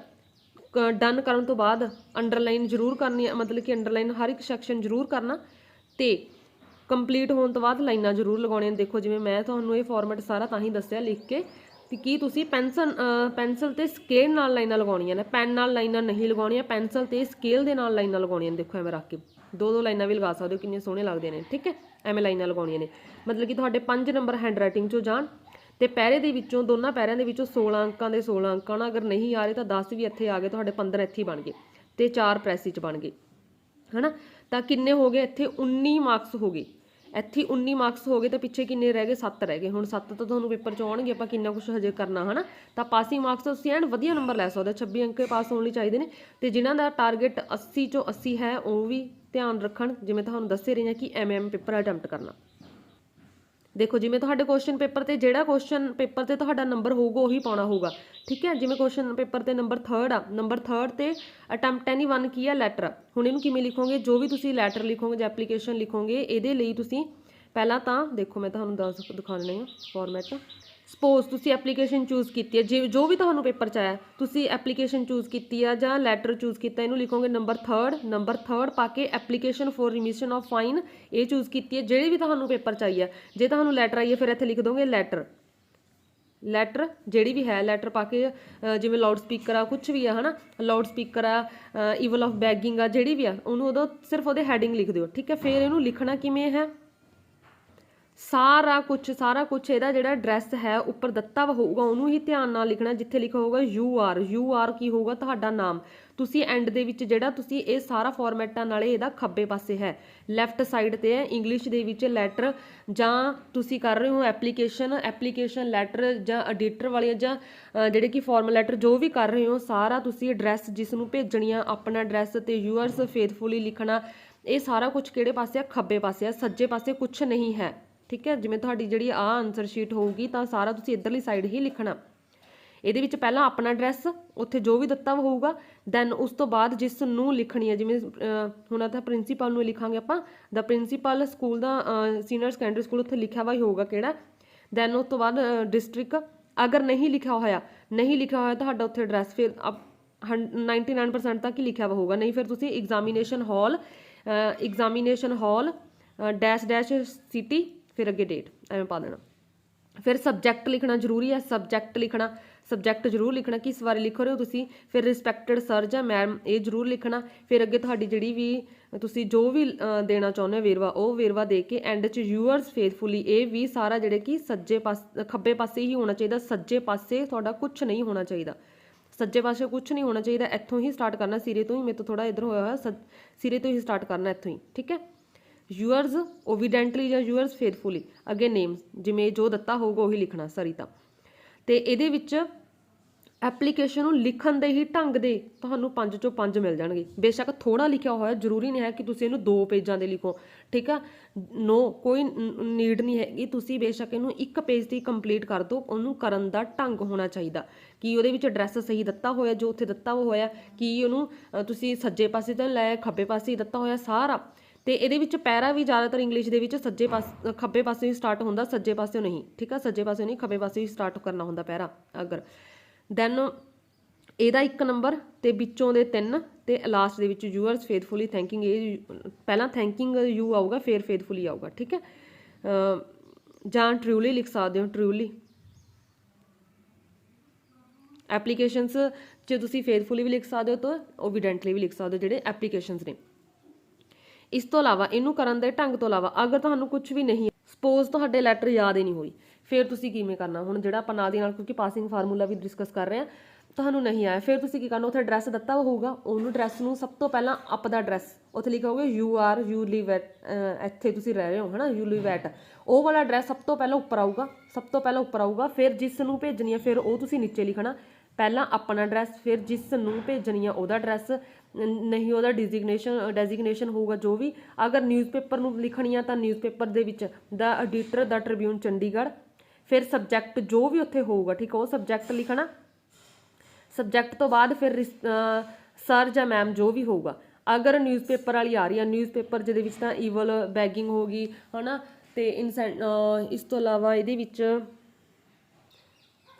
ਡਨ ਕਰਨ ਤੋਂ ਬਾਅਦ ਅੰਡਰਲਾਈਨ ਜ਼ਰੂਰ ਕਰਨੀ ਹੈ, ਮਤਲਬ ਕਿ ਅੰਡਰਲਾਈਨ ਹਰ ਇੱਕ ਸੈਕਸ਼ਨ ਜ਼ਰੂਰ ਕਰਨਾ, ਤੇ ਕੰਪਲੀਟ ਹੋਣ ਤੋਂ ਬਾਅਦ ਲਾਈਨਾਂ ਜ਼ਰੂਰ ਲਗਾਉਣੀਆਂ। ਦੇਖੋ ਜਿਵੇਂ ਮੈਂ ਤੁਹਾਨੂੰ ਇਹ ਫਾਰਮੈਟ ਸਾਰਾ ਤਾਂ ਹੀ ਦੱਸਿਆ ਲਿਖ ਕੇ ਕਿ ਕੀ ਤੁਸੀਂ ਪੈਨਸਲ ਤੇ ਸਕੇਲ ਨਾਲ ਲਾਈਨਾਂ ਲਗਾਉਣੀਆਂ ਨੇ, ਪੈਨ ਨਾਲ ਲਾਈਨਾਂ ਨਹੀਂ ਲਗਾਉਣੀਆਂ, ਪੈਨਸਲ ਤੇ ਸਕੇਲ ਦੇ ਨਾਲ ਲਾਈਨਾਂ ਲਗਾਉਣੀਆਂ ਨੇ। ਦੇਖੋ ਐਵੇਂ ਰੱਖ ਕੇ 2-2 ਲਾਈਨਾਂ ਵੀ ਲਗਾ ਸਕਦੇ ਹੋ, ਕਿੰਨੇ ਸੋਹਣੇ ਲੱਗਦੇ ਨੇ, ਠੀਕ ਹੈ। ਐਵੇਂ ਲਾਈਨਾਂ ਲਗਾਉਣੀਆਂ ਨੇ, ਮਤਲਬ ਕਿ ਤੁਹਾਡੇ 5 ਨੰਬਰ ਹੈਂਡ ਰਾਈਟਿੰਗ 'ਚੋਂ ਜਾਣ, ਤੇ ਪੈਰੇ ਦੇ ਵਿੱਚੋਂ ਦੋਨਾਂ ਪੈਰਿਆਂ ਦੇ ਵਿੱਚੋਂ 16 ਅੰਕਾਂ ਦੇ 16 ਅੰਕਾਂ ਨਾਲ, ਅਗਰ ਨਹੀਂ ਆ ਰਹੇ ਤਾਂ 10 ਵੀ ਇੱਥੇ ਆ ਗਏ, ਤੁਹਾਡੇ 15 ਇੱਥੇ ਬਣ ਗਏ, ਤੇ 4 ਪ੍ਰੈਸੀ 'ਚ ਬਣ ਗਏ, ਹੈ ਨਾ। ਤਾਂ ਕਿੰਨੇ ਹੋ ਗਏ ਇੱਥੇ? 19 ਮਾਰਕਸ ਹੋ ਗਏ। ਇੱਥੇ 19 ਮਾਰਕਸ ਹੋ ਗਏ ਤਾਂ ਪਿੱਛੇ ਕਿੰਨੇ ਰਹਿ ਗਏ? 7 ਰਹਿ ਗਏ। ਹੁਣ 7 ਤਾਂ ਤੁਹਾਨੂੰ ਪੇਪਰ 'ਚ ਆਉਣਗੇ, ਆਪਾਂ ਕਿੰਨਾ ਕੁਛ ਹਜੇ ਕਰਨਾ, ਹੈ ਨਾ। ਤਾਂ ਪਾਸਿੰਗ ਮਾਰਕਸ ਤੁਸੀਂ ਐਨ ਵਧੀਆ ਨੰਬਰ ਲੈ ਸਕਦੇ ਹੋ, 26 ਅੰਕ ਪਾਸ ਹੋਣ ਲਈ ਚਾਹੀਦੇ ਨੇ। ਤੇ ਜਿਨ੍ਹਾਂ ਦਾ ਟਾਰਗੇਟ 80 ਚੋਂ 80 ਹੈ ਉਹ ਵੀ ਧਿਆਨ ਰੱਖਣ, ਜਿਵੇਂ ਤੁਹਾਨੂੰ ਦੱਸੇ ਰਹੀ ਹਾਂ ਕਿ ਐਮ ਪੇਪਰ ਅਟੈਂਪਟ ਕਰਨਾ। ਦੇਖੋ ਜਿਵੇਂ ਤੁਹਾਡੇ ਕੁਐਸਚਨ ਪੇਪਰ ਤੇ ਜਿਹੜਾ ਕੁਐਸਚਨ ਪੇਪਰ ਤੇ ਤੁਹਾਡਾ ਨੰਬਰ ਹੋਊਗਾ ਉਹੀ ਪਾਉਣਾ ਹੋਊਗਾ, ਠੀਕ ਹੈ। ਜਿਵੇਂ ਕੁਐਸਚਨ ਪੇਪਰ ਤੇ ਨੰਬਰ 3 ਆ, ਨੰਬਰ 3 ਤੇ ਅਟੈਂਪਟ ਐਨੀ 1 ਕੀ ਆ? ਲੈਟਰ। ਹੁਣ ਇਹਨੂੰ ਕਿਵੇਂ ਲਿਖੋਗੇ? ਜੋ ਵੀ ਤੁਸੀਂ ਲੈਟਰ ਲਿਖੋਗੇ ਜਾਂ ਐਪਲੀਕੇਸ਼ਨ ਲਿਖੋਗੇ, ਇਹਦੇ ਲਈ ਤੁਸੀਂ ਪਹਿਲਾਂ ਤਾਂ ਦੇਖੋ ਮੈਂ ਤੁਹਾਨੂੰ ਦਿਖਾਉਣੀ ਆ ਫਾਰਮੈਟ। ਸਪੋਜ਼ ਤੁਸੀਂ ਐਪਲੀਕੇਸ਼ਨ ਚੂਜ਼ ਕੀਤੀ ਹੈ, ਜੋ ਵੀ ਤੁਹਾਨੂੰ ਪੇਪਰ 'ਚ ਆਇਆ, ਤੁਸੀਂ ਐਪਲੀਕੇਸ਼ਨ ਚੂਜ਼ ਕੀਤੀ ਆ ਜਾਂ ਲੈਟਰ ਚੂਜ਼ ਕੀਤਾ, ਇਹਨੂੰ ਲਿਖੋਗੇ ਨੰਬਰ 3 ਪਾ ਕੇ application for remission of fine, ਇਹ ਚੂਜ਼ ਕੀਤੀ ਹੈ, ਜਿਹੜੀ ਵੀ ਤੁਹਾਨੂੰ ਪੇਪਰ 'ਚ ਆਈ ਹੈ। ਜੇ ਤੁਹਾਨੂੰ ਲੈਟਰ ਆਈ ਹੈ ਫਿਰ ਇੱਥੇ ਲਿਖ ਦੋਗੇ ਲੈਟਰ ਜਿਹੜੀ ਵੀ ਹੈ, ਲੈਟਰ ਪਾ ਕੇ ਜਿਵੇਂ ਲਾਊਡ ਸਪੀਕਰ ਆ, ਕੁਛ ਵੀ ਆ, ਹੈ ਨਾ, ਲਾਊਡ ਸਪੀਕਰ ਆ, ਈਵਲ ਆਫ ਬੈਗਿੰਗ ਆ, ਜਿਹੜੀ ਵੀ ਆ, ਉਹਨੂੰ ਉਦੋਂ ਸਿਰਫ ਉਹਦੇ ਹੈਡਿੰਗ ਲਿਖ ਦਿਓ, ਠੀਕ ਹੈ। ਫਿਰ ਇਹਨੂੰ ਲਿਖਣਾ ਕਿਵੇਂ ਹੈ? ਸਾਰਾ ਕੁਛ ਇਹਦਾ ਜਿਹੜਾ ਐਡਰੈਸ ਹੈ ਉੱਪਰ ਦਿੱਤਾ ਹੋਊਗਾ ਉਹਨੂੰ ਹੀ ਧਿਆਨ ਨਾਲ ਲਿਖਣਾ। ਜਿੱਥੇ ਲਿਖਿਆ ਹੋਊਗਾ ਯੂ ਆਰ ਕੀ ਹੋਊਗਾ? ਤੁਹਾਡਾ ਨਾਮ। ਤੁਸੀਂ ਐਂਡ ਦੇ ਵਿੱਚ ਜਿਹੜਾ ਤੁਸੀਂ ਇਹ ਸਾਰਾ ਫਾਰਮੈਟਾਂ ਨਾਲੇ ਇਹਦਾ ਖੱਬੇ ਪਾਸੇ ਹੈ, ਲੈਫਟ ਸਾਈਡ ਤੇ ਹੈ, ਇੰਗਲਿਸ਼ ਦੇ ਵਿੱਚ ਲੈਟਰ, ਜਾਂ ਤੁਸੀਂ ਕਰ ਰਹੇ ਹੋ ਐਪਲੀਕੇਸ਼ਨ ਲੈਟਰ ਜਾਂ ਐਡੀਟਰ ਵਾਲੀਆਂ ਜਾਂ ਜਿਹੜੇ ਕਿ ਫਾਰਮਲ ਲੈਟਰ ਜੋ ਵੀ ਕਰ ਰਹੇ ਹੋ, ਸਾਰਾ ਤੁਸੀਂ ਐਡਰੈਸ ਜਿਸ ਨੂੰ ਭੇਜਣੀ ਆ, ਆਪਣਾ ਐਡਰੈਸ ਤੇ ਯੂਅਰਸ ਫੇਥਫੁਲੀ ਲਿਖਣਾ। ਇਹ ਸਾਰਾ ਕੁਝ ਕਿਹੜੇ ਪਾਸੇ ਆ? ਖੱਬੇ ਪਾਸੇ ਆ, ਸੱਜੇ ਪਾਸੇ ਕੁਝ ਨਹੀਂ ਹੈ, ਠੀਕ ਹੈ। ਜਿਵੇਂ ਤੁਹਾਡੀ ਜਿਹੜੀ ਆਨਸਰ ਸ਼ੀਟ ਹੋਊਗੀ ਤਾਂ ਸਾਰਾ ਤੁਸੀਂ ਇੱਧਰਲੀ ਸਾਈਡ ਹੀ ਲਿਖਣਾ। ਇਹਦੇ ਵਿੱਚ ਪਹਿਲਾਂ ਆਪਣਾ ਐਡਰੈਸ, ਉੱਥੇ ਜੋ ਵੀ ਦਿੱਤਾ ਹੋਊਗਾ, ਦੈਨ ਉਸ ਤੋਂ ਬਾਅਦ ਜਿਸ ਨੂੰ ਲਿਖਣੀ ਹੈ, ਜਿਵੇਂ ਹੁਣ ਤਾਂ ਪ੍ਰਿੰਸੀਪਲ ਨੂੰ ਲਿਖਾਂਗੇ ਆਪਾਂ, ਦਾ ਪ੍ਰਿੰਸੀਪਲ ਸਕੂਲ ਦਾ ਸੀਨੀਅਰ ਸੈਕੰਡਰੀ ਸਕੂਲ, ਉੱਥੇ ਲਿਖਿਆ ਵਾ ਹੀ ਹੋਊਗਾ ਕਿਹੜਾ। ਦੈਨ ਉਸ ਤੋਂ ਬਾਅਦ ਡਿਸਟ੍ਰਿਕਟ, ਅਗਰ ਨਹੀਂ ਲਿਖਿਆ ਹੋਇਆ ਤੁਹਾਡਾ ਉੱਥੇ ਐਡਰੈਸ, ਫਿਰ 99% ਤੱਕ ਹੀ ਲਿਖਿਆ ਵਾ ਹੋਊਗਾ, ਨਹੀਂ ਫਿਰ ਤੁਸੀਂ ਐਗਜ਼ਾਮੀਨੇਸ਼ਨ ਹਾਲ ਡੈਸ਼ ਸਿਟੀ, ਫਿਰ ਅੱਗੇ ਡੇਟ ਐਵੇਂ ਪਾ ਦੇਣਾ। ਫਿਰ ਸਬਜੈਕਟ ਲਿਖਣਾ ਜ਼ਰੂਰੀ ਹੈ, ਸਬਜੈਕਟ ਜ਼ਰੂਰ ਲਿਖਣਾ, ਕਿਸ ਬਾਰੇ ਲਿਖ ਰਹੇ ਹੋ ਤੁਸੀਂ। ਫਿਰ ਰਿਸਪੈਕਟਡ ਸਰ ਜਾਂ ਮੈਮ, ਇਹ ਜ਼ਰੂਰ ਲਿਖਣਾ। ਫਿਰ ਅੱਗੇ ਤੁਹਾਡੀ ਜਿਹੜੀ ਵੀ ਤੁਸੀਂ ਜੋ ਵੀ ਦੇਣਾ ਚਾਹੁੰਦੇ ਹੋ ਵੇਰਵਾ, ਉਹ ਵੇਰਵਾ ਦੇ ਕੇ ਐਂਡ 'ਚ ਯੂਅਰਸ ਫੇਥਫੁਲੀ, ਇਹ ਵੀ ਸਾਰਾ ਜਿਹੜੇ ਕਿ ਖੱਬੇ ਪਾਸੇ ਹੀ ਹੋਣਾ ਚਾਹੀਦਾ, ਸੱਜੇ ਪਾਸੇ ਤੁਹਾਡਾ ਕੁਝ ਨਹੀਂ ਹੋਣਾ ਚਾਹੀਦਾ, ਸੱਜੇ ਪਾਸੇ ਕੁਝ ਨਹੀਂ ਹੋਣਾ ਚਾਹੀਦਾ। ਇੱਥੋਂ ਹੀ ਸਟਾਰਟ ਕਰਨਾ, ਸਿਰੇ ਤੋਂ ਹੀ, ਮੇਰੇ ਤੋਂ ਥੋੜਾ ਇੱਧਰ ਹੋਇਆ ਹੋਇਆ, ਸਿਰੇ ਤੋਂ ਹੀ ਸਟਾਰਟ ਕਰਨਾ ਇੱਥੋਂ ਹੀ, ਠੀਕ ਹੈ। ਯੂਅਰਸ ਓਵੀਡੈਂਟਲੀ ਜਾਂ ਯੂਅਰਸ ਫੇਥਫੁਲੀ, ਅੱਗੇ ਨੇਮ, ਜਿਵੇਂ ਜੋ ਦਿੱਤਾ ਹੋਊਗਾ ਉਹੀ ਲਿਖਣਾ ਸਰਿਤਾ। ਤੇ ਇਹਦੇ ਵਿੱਚ ਐਪਲੀਕੇਸ਼ਨ ਨੂੰ ਲਿਖਣ ਦੇ ਹੀ ਢੰਗ ਦੇ ਤੁਹਾਨੂੰ 5 ਚੋਂ 5 ਮਿਲ ਜਾਣਗੇ। ਬੇਸ਼ੱਕ ਥੋੜਾ ਲਿਖਿਆ ਹੋਇਆ, ਜ਼ਰੂਰੀ ਨਹੀਂ ਹੈ ਕਿ ਤੁਸੀਂ ਇਹਨੂੰ 2 ਪੇਜਾਂ ਦੇ ਲਿਖੋ, ਠੀਕ ਆ, ਕੋਈ ਨੀਡ ਨਹੀਂ ਹੈਗੀ। ਤੁਸੀਂ ਬੇਸ਼ੱਕ ਇਹਨੂੰ 1 ਪੇਜ ਤੇ ਕੰਪਲੀਟ ਕਰ ਦਿਓ। ਉਹਨੂੰ ਕਰਨ ਦਾ ਢੰਗ ਹੋਣਾ ਚਾਹੀਦਾ ਕਿ ਉਹਦੇ ਵਿੱਚ ਐਡਰੈਸ ਸਹੀ ਦਿੱਤਾ ਹੋਇਆ, ਜੋ ਉੱਥੇ ਦਿੱਤਾ ਹੋਇਆ, ਕਿ ਉਹਨੂੰ ਤੁਸੀਂ ਸੱਜੇ ਪਾਸੇ ਤਾਂ ਲੈ, ਖੱਬੇ ਪਾਸੇ ਦਿੱਤਾ ਹੋਇਆ ਸਾਰਾ। ਤੇ ਇਹਦੇ ਵਿੱਚ ਪੈਰਾ ਵੀ ਜ਼ਿਆਦਾਤਰ ਇੰਗਲਿਸ਼ ਦੇ ਵਿੱਚ ਖੱਬੇ ਪਾਸੇ ਹੀ ਸਟਾਰਟ ਹੁੰਦਾ, ਸੱਜੇ ਪਾਸਿਓਂ ਨਹੀਂ, ਠੀਕ ਆ, ਸੱਜੇ ਪਾਸਿਓਂ ਨਹੀਂ, ਖੱਬੇ ਪਾਸੇ ਹੀ ਸਟਾਰਟ ਕਰਨਾ ਹੁੰਦਾ ਪੈਰਾ। ਅਗਰ ਦੈਨ ਇਹਦਾ 1 ਨੰਬਰ ਤੇ ਵਿੱਚੋਂ ਦੇ 3 ਤੇ ਲਾਸਟ ਦੇ ਵਿੱਚ ਯੂਅਰਸ ਫੇਥਫੁਲੀ ਥੈਂਕਿੰਗ, ਇਹ ਪਹਿਲਾਂ ਥੈਂਕਿੰਗ ਯੂ ਆਊਗਾ ਫਿਰ ਫੇਥਫੁਲੀ ਆਊਗਾ, ਠੀਕ ਹੈ। ਜਾਂ ਟਰੂਲੀ ਲਿਖ ਸਕਦੇ ਹੋ, ਟਰੂਲੀ। ਐਪਲੀਕੇਸ਼ਨਸ 'ਚ ਤੁਸੀਂ ਫੇਥਫੁਲੀ ਵੀ ਲਿਖ ਸਕਦੇ ਹੋ ਤਾਂ ਓਬੀਡੈਂਟਲੀ ਵੀ ਲਿਖ ਸਕਦੇ ਹੋ, ਜਿਹੜੇ ਐਪਲੀਕੇਸ਼ਨਸ ਨੇ। ਇਸ ਤੋਂ ਇਲਾਵਾ ਇਹਨੂੰ ਕਰਨ ਦੇ ਢੰਗ ਤੋਂ ਇਲਾਵਾ ਅਗਰ ਤੁਹਾਨੂੰ ਕੁਝ ਵੀ ਨਹੀਂ, ਸਪੋਜ਼ ਤੁਹਾਡੇ ਲੈਟਰ ਯਾਦ ਹੀ ਨਹੀਂ ਹੋਈ, ਫਿਰ ਤੁਸੀਂ ਕਿਵੇਂ ਕਰਨਾ? ਹੁਣ ਜਿਹੜਾ ਆਪਾਂ ਨਾਲ ਦੀ ਨਾਲ, ਕਿਉਂਕਿ ਪਾਸਿੰਗ ਫਾਰਮੂਲਾ ਵੀ ਡਿਸਕਸ ਕਰ ਰਹੇ ਹਾਂ, ਤੁਹਾਨੂੰ ਨਹੀਂ ਆਇਆ, ਫਿਰ ਤੁਸੀਂ ਕੀ ਕਰਨਾ? ਉੱਥੇ ਐਡਰੈਸ ਦਿੱਤਾ ਹੋਊਗਾ, ਉਹਨੂੰ ਐਡਰੈਸ ਨੂੰ ਸਭ ਤੋਂ ਪਹਿਲਾਂ ਆਪਦਾ ਐਡਰੈਸ ਉੱਥੇ ਲਿਖਿਆ ਹੋਊਗਾ ਯੂ ਲਿਵ ਐਟ, ਇੱਥੇ ਤੁਸੀਂ ਰਹਿ ਰਹੇ ਹੋ ਹੈ ਨਾ, ਯੂ ਲਿਵ ਐਟ, ਉਹ ਵਾਲਾ ਐਡਰੈਸ ਸਭ ਤੋਂ ਪਹਿਲਾਂ ਉੱਪਰ ਆਊਗਾ, ਸਭ ਤੋਂ ਪਹਿਲਾਂ ਉੱਪਰ ਆਊਗਾ। ਫਿਰ ਜਿਸ ਨੂੰ ਭੇਜਣੀ ਹੈ ਫਿਰ ਉਹ ਤੁਸੀਂ ਨੀਚੇ ਲਿਖਣਾ, ਪਹਿਲਾਂ ਆਪਣਾ ਐਡਰੈਸ, ਫਿਰ ਜਿਸ ਨੂੰ ਭੇਜਣੀ ਆ ਉਹਦਾ ਐਡਰੈਸ, ਨਹੀਂ ਉਹਦਾ ਡੈਜ਼ਿਗਨੇਸ਼ਨ ਹੋਊਗਾ ਜੋ ਵੀ। ਅਗਰ ਨਿਊਜ਼ਪੇਪਰ ਨੂੰ ਲਿਖਣੀ ਆ ਤਾਂ ਨਿਊਜ਼ਪੇਪਰ ਦੇ ਵਿੱਚ ਦਾ ਐਡੀਟਰ, ਦਾ ਟ੍ਰਿਬਿਊਨ ਚੰਡੀਗੜ੍ਹ, ਫਿਰ ਸਬਜੈਕਟ ਜੋ ਵੀ ਉੱਥੇ ਹੋਊਗਾ, ਠੀਕ, ਉਹ ਸਬਜੈਕਟ ਲਿਖਣਾ। ਸਬਜੈਕਟ ਤੋਂ ਬਾਅਦ ਫਿਰ ਸਰ ਜਾਂ ਮੈਮ ਜੋ ਵੀ ਹੋਊਗਾ। ਅਗਰ ਨਿਊਜ਼ਪੇਪਰ ਵਾਲੀ ਆ ਰਹੀ ਆ, ਨਿਊਜ਼ਪੇਪਰ ਜਿਹਦੇ ਵਿੱਚ ਤਾਂ ਈਵਲ ਬੈਗਿੰਗ ਹੋ ਗਈ ਹੈ ਨਾ, ਅਤੇ ਇਸ ਤੋਂ ਇਲਾਵਾ ਇਹਦੇ ਵਿੱਚ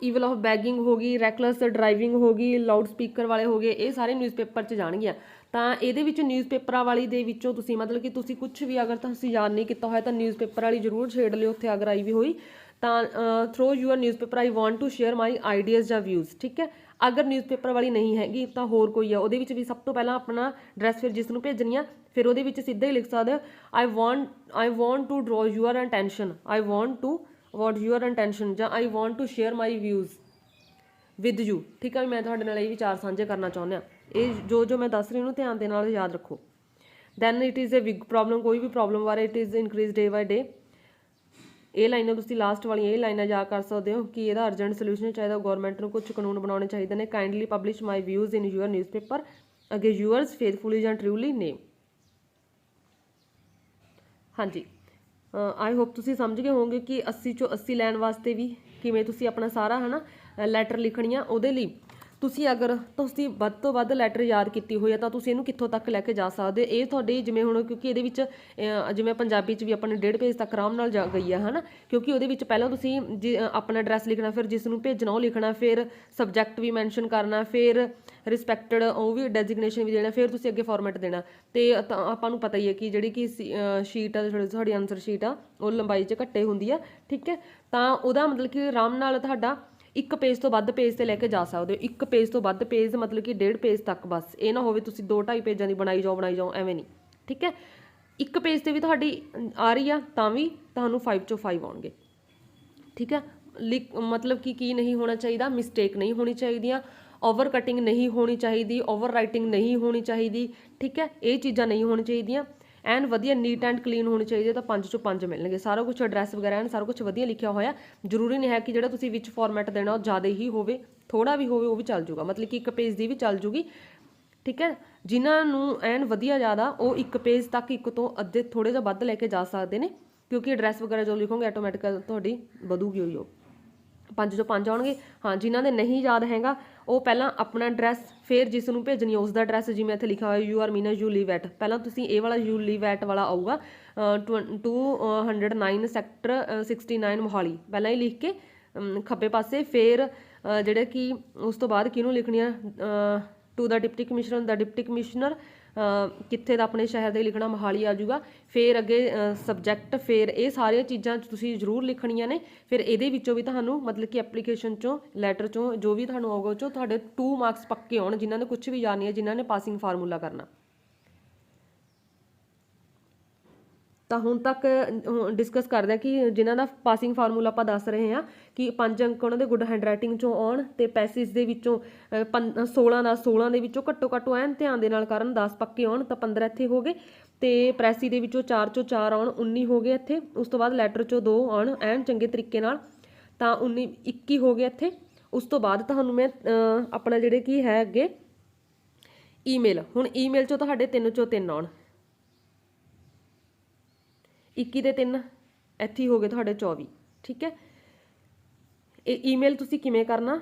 ਈਵਲ ਆਫ ਬੈਗਿੰਗ ਹੋ ਗਈ, ਰੈਕਲੈਸ ਡਰਾਈਵਿੰਗ ਹੋ ਗਈ, ਲਾਊਡ ਸਪੀਕਰ ਵਾਲੇ ਹੋ ਗਏ, ਇਹ ਸਾਰੇ ਨਿਊਜ਼ਪੇਪਰ 'ਚ ਜਾਣਗੀਆਂ। ਤਾਂ ਇਹਦੇ ਵਿੱਚ ਨਿਊਜ਼ਪੇਪਰਾਂ ਵਾਲੀ ਦੇ ਵਿੱਚੋਂ ਤੁਸੀਂ ਮਤਲਬ ਕਿ ਤੁਸੀਂ ਕੁਝ ਵੀ ਅਗਰ ਤੁਸੀਂ ਯਾਦ ਨਹੀਂ ਕੀਤਾ ਹੋਇਆ ਤਾਂ ਨਿਊਜ਼ਪੇਪਰ ਵਾਲੀ ਜ਼ਰੂਰ ਛੇੜ ਲਿਓ ਉੱਥੇ ਅਗਰ ਆਈ ਵੀ ਹੋਈ ਤਾਂ। Through your newspaper I want to share my ideas ਜਾਂ ਵਿਊਜ਼, ਠੀਕ ਹੈ। ਅਗਰ ਨਿਊਜ਼ਪੇਪਰ ਵਾਲੀ ਨਹੀਂ ਹੈਗੀ ਤਾਂ ਹੋਰ ਕੋਈ ਆ, ਉਹਦੇ ਵਿੱਚ ਵੀ ਸਭ ਤੋਂ ਪਹਿਲਾਂ ਆਪਣਾ ਐਡਰੈਸ, ਫਿਰ ਜਿਸ ਨੂੰ ਭੇਜਣੀ ਆ, ਫਿਰ ਉਹਦੇ ਵਿੱਚ ਸਿੱਧਾ ਹੀ ਲਿਖ ਸਕਦੇ ਹੋ I want to draw your attention, I want to what your attention, ਜਾਂ I want to share my views with you, ਠੀਕ ਹੈ। ਮੈਂ ਤੁਹਾਡੇ ਨਾਲ ਇਹ ਵਿਚਾਰ ਸਾਂਝੇ ਕਰਨਾ ਚਾਹੁੰਦਾ। ਇਹ ਜੋ ਮੈਂ ਦੱਸ ਰਹੀ ਉਹਨੂੰ ਧਿਆਨ ਦੇ ਨਾਲ ਯਾਦ ਰੱਖੋ। Then it is a big problem, ਕੋਈ ਵੀ ਪ੍ਰੋਬਲਮ ਬਾਰੇ it is increase day by day. ਇਹ ਲਾਈਨਾਂ ਤੁਸੀਂ ਲਾਸਟ ਵਾਲੀਆਂ ਇਹ ਲਾਈਨਾਂ ਯਾਦ ਕਰ ਸਕਦੇ ਹੋ ਕਿ ਇਹਦਾ ਅਰਜੈਂਟ ਸੋਲੂਸ਼ਨ ਚਾਹੀਦਾ, ਗਵਰਨਮੈਂਟ ਨੂੰ ਕੁਝ ਕਾਨੂੰਨ ਬਣਾਉਣੇ ਚਾਹੀਦੇ ਨੇ। Kindly publish my views in your newspaper, ਅੱਗੇ ਯੂਅਰਸ ਫੇਥਫੁਲੀ ਜਾਂ ਟਰੂਲੀ ਨੇਮ। ਹਾਂਜੀ, ਆਈ ਹੋਪ ਤੁਸੀਂ ਸਮਝ ਗਏ ਹੋਵੋਗੇ ਕਿ 80 ਚੋਂ 80 ਲੈਣ ਵਾਸਤੇ ਵੀ ਕਿਵੇਂ ਤੁਸੀਂ ਆਪਣਾ ਸਾਰਾ ਹੈ ਨਾ ਲੈਟਰ ਲਿਖਣੀ ਆ। ਉਹਦੇ ਲਈ ਤੁਸੀਂ ਅਗਰ ਤੁਸੀਂ ਵੱਧ ਤੋਂ ਵੱਧ ਲੈਟਰ ਯਾਦ ਕੀਤੀ ਹੋਈ ਆ ਤਾਂ ਤੁਸੀਂ ਇਹਨੂੰ ਕਿੱਥੋਂ ਤੱਕ ਲੈ ਕੇ ਜਾ ਸਕਦੇ। ਇਹ ਤੁਹਾਡੀ ਜਿਵੇਂ ਹੁਣ, ਕਿਉਂਕਿ ਇਹਦੇ ਵਿੱਚ ਜਿਵੇਂ ਪੰਜਾਬੀ 'ਚ ਵੀ ਆਪਾਂ ਨੇ 1.5 ਪੇਜ ਤੱਕ ਆਰਾਮ ਨਾਲ ਜਾ ਗਈ ਆ ਹੈ ਨਾ, ਕਿਉਂਕਿ ਉਹਦੇ ਵਿੱਚ ਪਹਿਲਾਂ ਤੁਸੀਂ ਆਪਣਾ ਐਡਰੈਸ ਲਿਖਣਾ, ਫਿਰ ਜਿਸ ਨੂੰ ਭੇਜਣਾ ਉਹ ਲਿਖਣਾ, ਫਿਰ ਸਬਜੈਕਟ ਵੀ ਮੈਂਸ਼ਨ ਕਰਨਾ, ਫਿਰ ਰਿਸਪੈਕਟਡ ਉਹ ਵੀ ਡੈਜ਼ਿਗਨੇਸ਼ਨ ਵੀ ਦੇਣਾ, ਫਿਰ ਤੁਸੀਂ ਅੱਗੇ ਫਾਰਮੈਟ ਦੇਣਾ। ਅਤੇ ਆਪਾਂ ਨੂੰ ਪਤਾ ਹੀ ਹੈ ਕਿ ਜਿਹੜੀ ਕਿ ਸ਼ੀਟ ਆ, ਤੁਹਾਡੀ ਆਨਸਰ ਸ਼ੀਟ ਆ, ਉਹ ਲੰਬਾਈ 'ਚ ਘੱਟੇ ਹੁੰਦੀ ਆ, ਠੀਕ ਹੈ। ਤਾਂ ਉਹਦਾ ਮਤਲਬ ਕਿ ਆਰਾਮ ਨਾਲ ਤੁਹਾਡਾ 1 ਪੇਜ ਤੋਂ ਵੱਧ ਪੇਜ 'ਤੇ ਲੈ ਕੇ ਜਾ ਸਕਦੇ ਹੋ। 1 ਪੇਜ ਤੋਂ ਵੱਧ ਪੇਜ ਮਤਲਬ ਕਿ 1.5 ਪੇਜ ਤੱਕ, ਬਸ ਇਹ ਨਾ ਹੋਵੇ ਤੁਸੀਂ 2-2.5 ਪੇਜਾਂ ਦੀ ਬਣਾਈ ਜਾਓ, ਐਵੇਂ ਨਹੀਂ, ਠੀਕ ਹੈ। 1 ਪੇਜ 'ਤੇ ਵੀ ਤੁਹਾਡੀ ਆ ਰਹੀ ਆ ਤਾਂ ਵੀ ਤੁਹਾਨੂੰ 5 ਚੋਂ 5 ਆਉਣਗੇ, ਠੀਕ ਹੈ। ਮਤਲਬ ਕਿ ਕੀ ਨਹੀਂ ਹੋਣਾ ਚਾਹੀਦਾ, ਮਿਸਟੇਕ ਨਹੀਂ ਹੋਣੀ ਚਾਹੀਦੀਆਂ, ਓਵਰ ਕਟਿੰਗ ਨਹੀਂ ਹੋਣੀ ਚਾਹੀਦੀ, ਓਵਰ ਰਾਈਟਿੰਗ ਨਹੀਂ ਹੋਣੀ ਚਾਹੀਦੀ, ਠੀਕ ਹੈ। ਇਹ ਚੀਜ਼ਾਂ ਨਹੀਂ ਹੋਣੀ ਚਾਹੀਦੀਆਂ। ਐਨ ਵਧੀਆ ਨੀਟ ਐਂਡ ਕਲੀਨ ਹੋਣੀ ਚਾਹੀਦੀ ਹੈ ਤਾਂ 5 ਚੋਂ 5 ਮਿਲਣਗੇ। ਸਾਰਾ ਕੁਝ ਐਡਰੈਸ ਵਗੈਰਾ ਐਨ ਸਾਰਾ ਕੁਝ ਵਧੀਆ ਲਿਖਿਆ ਹੋਇਆ। ਜ਼ਰੂਰੀ ਨਹੀਂ ਹੈ ਕਿ ਜਿਹੜਾ ਤੁਸੀਂ ਵਿੱਚ ਫਾਰਮੈਟ ਦੇਣਾ ਉਹ ਜ਼ਿਆਦਾ ਹੀ ਹੋਵੇ, ਥੋੜਾ ਵੀ ਹੋਵੇ ਉਹ ਵੀ ਚੱਲ ਜੂਗਾ, ਮਤਲਬ ਕਿ 1 ਪੇਜ ਦੀ ਵੀ ਚੱਲ ਜੂਗੀ, ਠੀਕ ਹੈ। ਜਿਨ੍ਹਾਂ ਨੂੰ ਐਨ ਵਧੀਆ ਜ਼ਿਆਦਾ ਉਹ 1 ਪੇਜ ਤੱਕ 1 ਤੋਂ ਅੱਧੇ ਥੋੜ੍ਹੇ ਜਿਹਾ ਵੱਧ ਲੈ ਕੇ ਜਾ ਸਕਦੇ ਨੇ, ਕਿਉਂਕਿ ਐਡਰੈਸ ਵਗੈਰਾ ਜੋ ਲਿਖੋਗੇ ਆਟੋਮੈਟਿਕਲ ਤੁਹਾਡੀ ਵਧੂਗੀ ਹੋਈ ਉਹ 5 ਚੋਂ 5 ਆਉਣਗੇ। ਹਾਂ, ਜਿਨ੍ਹਾਂ ਦੇ ਨਹੀਂ ਯਾਦ ਹੈਗਾ ਉਹ ਪਹਿਲਾਂ ਆਪਣਾ ਐਡਰੈਸ, ਫਿਰ ਜਿਸ ਨੂੰ ਭੇਜਣੀ ਉਸ ਦਾ ਐਡਰੈਸ, ਜਿਵੇਂ ਇੱਥੇ ਲਿਖਿਆ ਹੋਇਆ you are Meena you Liv at, ਪਹਿਲਾਂ ਤੁਸੀਂ ਇਹ ਵਾਲਾ ਯੂ ਲਿਵ ਐਟ ਵਾਲਾ ਆਊਗਾ 209 ਸੈਕਟਰ 69 ਮੋਹਾਲੀ, ਪਹਿਲਾਂ ਹੀ ਲਿਖ ਕੇ ਖੱਬੇ ਪਾਸੇ, ਫਿਰ ਜਿਹੜੇ ਕਿ ਉਸ ਤੋਂ ਬਾਅਦ ਕਿਹਨੂੰ ਲਿਖਣੀ ਆ, to the deputy commissioner, the deputy commissioner ਕਿੱਥੇ ਦਾ ਆਪਣੇ ਸ਼ਹਿਰ ਦੇ ਲਿਖਣਾ, ਮੋਹਾਲੀ ਆ ਜਾਊਗਾ। ਫਿਰ ਅੱਗੇ ਸਬਜੈਕਟ, ਫਿਰ ਇਹ ਸਾਰੀਆਂ ਚੀਜ਼ਾਂ ਤੁਸੀਂ ਜ਼ਰੂਰ ਲਿਖਣੀਆਂ ਨੇ। ਫਿਰ ਇਹਦੇ ਵਿੱਚੋਂ ਵੀ ਤੁਹਾਨੂੰ ਮਤਲਬ ਕਿ ਐਪਲੀਕੇਸ਼ਨ 'ਚੋਂ, ਲੈਟਰ 'ਚੋਂ ਜੋ ਵੀ ਤੁਹਾਨੂੰ ਆਊਗਾ ਉਹ 'ਚੋਂ ਤੁਹਾਡੇ 2 ਮਾਰਕਸ ਪੱਕੇ ਆਉਣ, ਜਿਨ੍ਹਾਂ ਨੇ ਕੁਝ ਵੀ ਯਾਦ ਨਹੀਂ ਹੈ, ਜਿਨ੍ਹਾਂ ਨੇ ਪਾਸਿੰਗ ਫਾਰਮੂਲਾ ਕਰਨਾ। ਤਾਂ ਹੁਣ ਤੱਕ ਡਿਸਕਸ ਕਰਦੇ ਹਾਂ ਕਿ ਜਿਨ੍ਹਾਂ ਦਾ ਪਾਸਿੰਗ ਫਾਰਮੂਲਾ ਆਪਾਂ ਦੱਸ ਰਹੇ ਹਾਂ ਕਿ 5 ਅੰਕ ਉਹਨਾਂ ਦੇ ਗੁੱਡ ਹੈਂਡ ਰਾਈਟਿੰਗ 'ਚੋਂ ਆਉਣ, ਅਤੇ ਪੈਸਿਸ ਦੇ ਵਿੱਚੋਂ 16 ਦੇ ਵਿੱਚੋਂ ਘੱਟੋ ਘੱਟ ਐਨ ਧਿਆਨ ਦੇ ਨਾਲ ਕਰਨ, 10 ਪੱਕੇ ਆਉਣ ਤਾਂ 15 ਇੱਥੇ ਹੋ ਗਏ, ਅਤੇ ਪ੍ਰੈਸੀ ਦੇ ਵਿੱਚੋਂ 4 ਚੋਂ 4 ਆਉਣ, 19 ਹੋ ਗਏ ਇੱਥੇ। ਉਸ ਤੋਂ ਬਾਅਦ ਲੈਟਰ 'ਚੋਂ 2 ਆਉਣ ਐਨ ਚੰਗੇ ਤਰੀਕੇ ਨਾਲ, ਤਾਂ 21 ਹੋ ਗਏ ਇੱਥੇ। ਉਸ ਤੋਂ ਬਾਅਦ ਤੁਹਾਨੂੰ ਮੈਂ ਆਪਣਾ ਜਿਹੜੇ ਕੀ ਹੈ ਅੱਗੇ ਈਮੇਲ, ਹੁਣ ਈਮੇਲ 'ਚੋਂ ਤੁਹਾਡੇ 3 ਚੋਂ 3 ਆਉਣ, 21 ਦੇ 3 ਇੱਥੇ ਹੋ ਗਏ ਤੁਹਾਡੇ 24, ਠੀਕ ਹੈ। ਇਹ ਈਮੇਲ ਤੁਸੀਂ ਕਿਵੇਂ ਕਰਨਾ,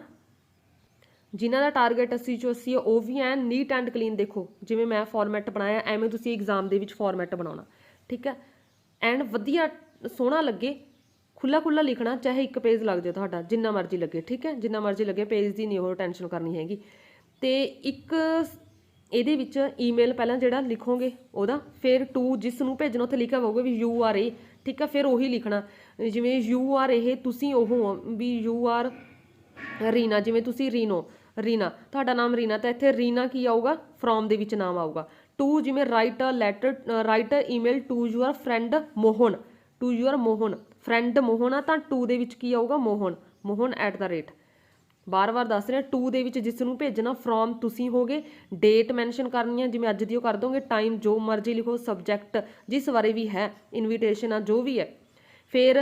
ਜਿਨ੍ਹਾਂ ਦਾ ਟਾਰਗੇਟ 80 ਚੋਂ 80 ਉਹ ਵੀ ਐਨ ਨੀਟ ਐਂਡ ਕਲੀਨ, ਦੇਖੋ ਜਿਵੇਂ ਮੈਂ ਫਾਰਮੈਟ ਬਣਾਇਆ ਐਵੇਂ ਤੁਸੀਂ ਐਗਜ਼ਾਮ ਦੇ ਵਿੱਚ ਫਾਰਮੈਟ ਬਣਾਉਣਾ, ਠੀਕ ਹੈ। ਐਨ ਵਧੀਆ ਸੋਹਣਾ ਲੱਗੇ, ਖੁੱਲ੍ਹਾ ਲਿਖਣਾ, ਚਾਹੇ 1 ਪੇਜ ਲੱਗ ਜਾਏ ਤੁਹਾਡਾ, ਜਿੰਨਾ ਮਰਜ਼ੀ ਲੱਗੇ, ਠੀਕ ਹੈ। ਜਿੰਨਾ ਮਰਜ਼ੀ ਲੱਗੇ, ਪੇਜ ਦੀ ਨਹੀਂ ਉਹ ਟੈਨਸ਼ਨ ਕਰਨੀ ਹੈਗੀ। ਤੇ ਇੱਕ ਇਹਦੇ ਵਿੱਚ ਈਮੇਲ ਪਹਿਲਾਂ ਜਿਹੜਾ ਲਿਖੋਗੇ ਉਹਦਾ, ਫਿਰ ਟੂ ਜਿਸ ਨੂੰ ਭੇਜਣਾ ਉੱਥੇ ਲਿਖਿਆ ਹੋਊਗਾ ਵੀ ਯੂ ਆਰ ਇਹ, ਠੀਕ ਆ। ਫਿਰ ਉਹੀ ਲਿਖਣਾ, ਜਿਵੇਂ ਯੂ ਆਰ ਇਹ ਤੁਸੀਂ ਉਹ ਹੋ, ਵੀ ਯੂ ਆਰ ਰੀਨਾ, ਜਿਵੇਂ ਤੁਸੀਂ ਰੀਨਾ ਤੁਹਾਡਾ ਨਾਮ ਰੀਨਾ, ਤਾਂ ਇੱਥੇ ਰੀਨਾ ਕੀ ਆਊਗਾ, ਫਰੋਮ ਦੇ ਵਿੱਚ ਨਾਮ ਆਊਗਾ। ਟੂ ਜਿਵੇਂ write a email to your friend Mohan, to your Mohan, friend Mohan ਆ ਤਾਂ ਟੂ ਦੇ ਵਿੱਚ ਕੀ ਆਊਗਾ, ਮੋਹਨ @ ਬਾਰ-ਬਾਰ ਦੱਸ ਰਿਹਾ। ਟੂ ਦੇ ਵਿੱਚ ਜਿਸ ਨੂੰ ਭੇਜਣਾ, ਫਰੋਮ ਤੁਸੀਂ ਹੋਗੇ, ਡੇਟ ਮੈਂਸ਼ਨ ਕਰਨੀ ਹੈ ਜਿਵੇਂ ਅੱਜ ਦੀ ਉਹ ਕਰ ਦੋਗੇ, ਟਾਈਮ ਜੋ ਮਰਜ਼ੀ ਲਿਖੋ, ਸਬਜੈਕਟ ਜਿਸ ਬਾਰੇ ਵੀ ਹੈ, ਇਨਵੀਟੇਸ਼ਨ ਆ ਜੋ ਵੀ ਹੈ। ਫਿਰ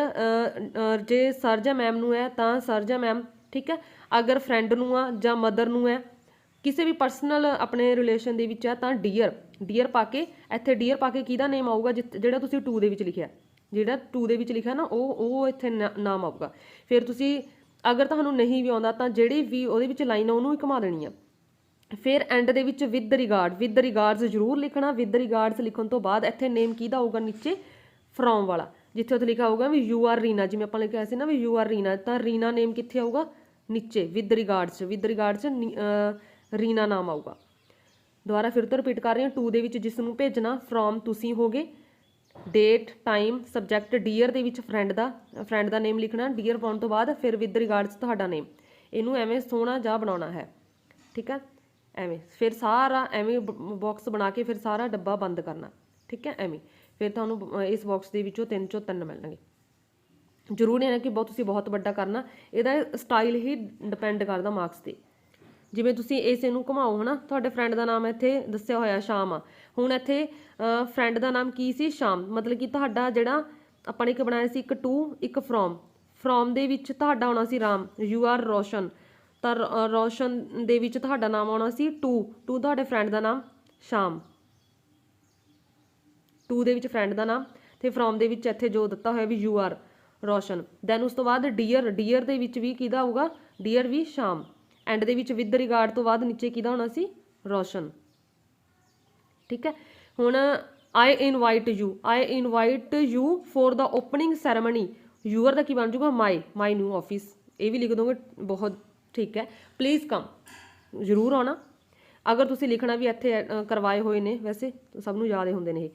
ਜੇ ਸਰ ਜਾਂ ਮੈਮ ਨੂੰ ਹੈ ਤਾਂ ਸਰ ਜਾਂ ਮੈਮ, ਠੀਕ ਹੈ। ਅਗਰ ਫਰੈਂਡ ਨੂੰ ਆ ਜਾਂ ਮਦਰ ਨੂੰ ਹੈ, ਕਿਸੇ ਵੀ ਪਰਸਨਲ ਆਪਣੇ ਰਿਲੇਸ਼ਨ ਦੇ ਵਿੱਚ ਆ ਤਾਂ ਡੀਅਰ ਪਾ ਕੇ, ਇੱਥੇ ਡੀਅਰ ਪਾ ਕੇ ਕਿਹਦਾ ਨੇਮ ਆਊਗਾ, ਜਿਹੜਾ ਤੁਸੀਂ ਟੂ ਦੇ ਵਿੱਚ ਲਿਖਿਆ, ਜਿਹੜਾ ਟੂ ਦੇ ਵਿੱਚ ਲਿਖਿਆ ਨਾ ਉਹ ਇੱਥੇ ਨਾਮ ਆਊਗਾ। ਫਿਰ ਤੁਸੀਂ ਅਗਰ ਤੁਹਾਨੂੰ ਨਹੀਂ ਵੀ ਆਉਂਦਾ ਤਾਂ ਜਿਹੜੀ ਵੀ ਉਹਦੇ ਵਿੱਚ ਲਾਈਨ ਆ ਉਹਨੂੰ ਹੀ ਘੁਮਾ ਦੇਣੀ ਆ। ਫਿਰ ਐਂਡ ਦੇ ਵਿੱਚ ਵਿਦ ਰਿਗਾਰਡਸ ਜ਼ਰੂਰ ਲਿਖਣਾ। ਵਿਦ ਰਿਗਾਰਡਸ ਲਿਖਣ ਤੋਂ ਬਾਅਦ ਇੱਥੇ ਨੇਮ ਕਿਹਦਾ ਆਊਗਾ, ਨੀਚੇ ਫਰੋਮ ਵਾਲਾ, ਜਿੱਥੇ ਉੱਥੇ ਲਿਖਿਆ ਹੋਊਗਾ ਵੀ ਯੂ ਆਰ ਰੀਨਾ, ਜਿਵੇਂ ਆਪਾਂ ਲਿਖਿਆ ਸੀ ਨਾ ਵੀ ਯੂ ਆਰ ਰੀਨਾ, ਤਾਂ ਰੀਨਾ ਨੇਮ ਕਿੱਥੇ ਆਊਗਾ, ਨੀਚੇ ਵਿਦ ਰਿਗਾਰਡਸ ਰੀਨਾ ਨਾਮ ਆਊਗਾ। ਦੁਬਾਰਾ ਫਿਰ ਤੋਂ ਰਿਪੀਟ ਕਰ ਰਹੀ ਹਾਂ। ਟੂ ਦੇ ਵਿੱਚ ਜਿਸ ਨੂੰ ਭੇਜਣਾ, ਫਰੋਮ ਤੁਸੀਂ ਹੋਗੇ, ਡੇਟ ਟਾਈਮ ਸਬਜੈਕਟ ਡੀਅਰ ਦੇ ਵਿੱਚ ਫਰੈਂਡ ਦਾ ਨੇਮ ਲਿਖਣਾ, ਡੀਅਰ ਪਾਉਣ ਤੋਂ ਬਾਅਦ ਫਿਰ ਵਿਦ ਰਿਗਾਰਡਸ ਤੁਹਾਡਾ ਨੇਮ। ਇਹਨੂੰ ਐਵੇਂ ਸੋਹਣਾ ਜਿਹਾ ਬਣਾਉਣਾ ਹੈ, ਠੀਕ ਹੈ, ਐਵੇਂ। ਫਿਰ ਸਾਰਾ ਐਵੇਂ ਬਾਕਸ ਬਣਾ ਕੇ ਫਿਰ ਸਾਰਾ ਡੱਬਾ ਬੰਦ ਕਰਨਾ, ਠੀਕ ਹੈ, ਐਵੇਂ। ਫਿਰ ਤੁਹਾਨੂੰ ਇਸ ਬਾਕਸ ਦੇ ਵਿੱਚੋਂ 3 ਚੋਂ 3 ਮਿਲਣਗੇ। ਜ਼ਰੂਰੀ ਨਹੀਂ ਹੈ ਕਿ ਤੁਸੀਂ ਬਹੁਤ ਵੱਡਾ ਕਰਨਾ, ਇਹਦਾ ਸਟਾਈਲ ਹੀ ਡਿਪੈਂਡ ਕਰਦਾ ਮਾਰਕਸ 'ਤੇ। ਜਿਵੇਂ ਤੁਸੀਂ ਇਸੇ ਨੂੰ ਘੁਮਾਓ ਹੈ ਨਾ, ਤੁਹਾਡੇ ਫਰੈਂਡ ਦਾ ਨਾਮ ਇੱਥੇ ਦੱਸਿਆ ਹੋਇਆ ਸ਼ਾਮ ਆ, ਹੁਣ ਇੱਥੇ ਫਰੈਂਡ ਦਾ ਨਾਮ ਕੀ ਸੀ, ਸ਼ਾਮ, ਮਤਲਬ ਕਿ ਤੁਹਾਡਾ ਜਿਹੜਾ ਆਪਾਂ ਨੇ ਇੱਕ ਬਣਾਇਆ ਸੀ, ਇੱਕ ਟੂ ਇੱਕ ਫਰੋਮ ਦੇ ਵਿੱਚ ਤੁਹਾਡਾ ਆਉਣਾ ਸੀ ਰਾਮ, ਯੂ ਆਰ ਰੋਸ਼ਨ, ਤਾਂ ਰੋਸ਼ਨ ਦੇ ਵਿੱਚ ਤੁਹਾਡਾ ਨਾਮ ਆਉਣਾ ਸੀ ਟੂ ਤੁਹਾਡੇ ਫਰੈਂਡ ਦਾ ਨਾਮ ਸ਼ਾਮ, ਟੂ ਦੇ ਵਿੱਚ ਫਰੈਂਡ ਦਾ ਨਾਮ, ਤੇ ਫਰੋਮ ਦੇ ਵਿੱਚ ਇੱਥੇ ਜੋ ਦਿੱਤਾ ਹੋਇਆ ਵੀ ਯੂ ਆਰ ਰੋਸ਼ਨ। ਦੈਨ ਉਸ ਤੋਂ ਬਾਅਦ ਡੀਅਰ ਦੇ ਵਿੱਚ ਵੀ ਕਿਹਦਾ ਆਊਗਾ, ਡੀਅਰ ਵੀ ਸ਼ਾਮ। ਐਂਡ ਦੇ ਵਿੱਚ ਵਿਦ ਰਿਗਾਰਡ ਤੋਂ ਬਾਅਦ ਨੀਚੇ ਕਿਹਦਾ ਹੋਣਾ ਸੀ, ਰੋਸ਼ਨ, ਠੀਕ ਹੈ। ਹੁਣ I invite you for the opening ceremony, your ਦਾ ਕੀ ਬਣ ਜਾਊਗਾ, ਮਾਈ ਨਿਊ ਆਫਿਸ, ਇਹ ਵੀ ਲਿਖ ਦੋਗੇ, ਬਹੁਤ ਠੀਕ ਹੈ। ਪਲੀਜ਼ ਕਮ, ਜ਼ਰੂਰ ਆਉਣਾ। ਅਗਰ ਤੁਸੀਂ ਲਿਖਣਾ ਵੀ ਇੱਥੇ ਕਰਵਾਏ ਹੋਏ ਨੇ, ਵੈਸੇ ਸਭ ਨੂੰ ਯਾਦ ਹੁੰਦੇ ਨੇ ਇਹ,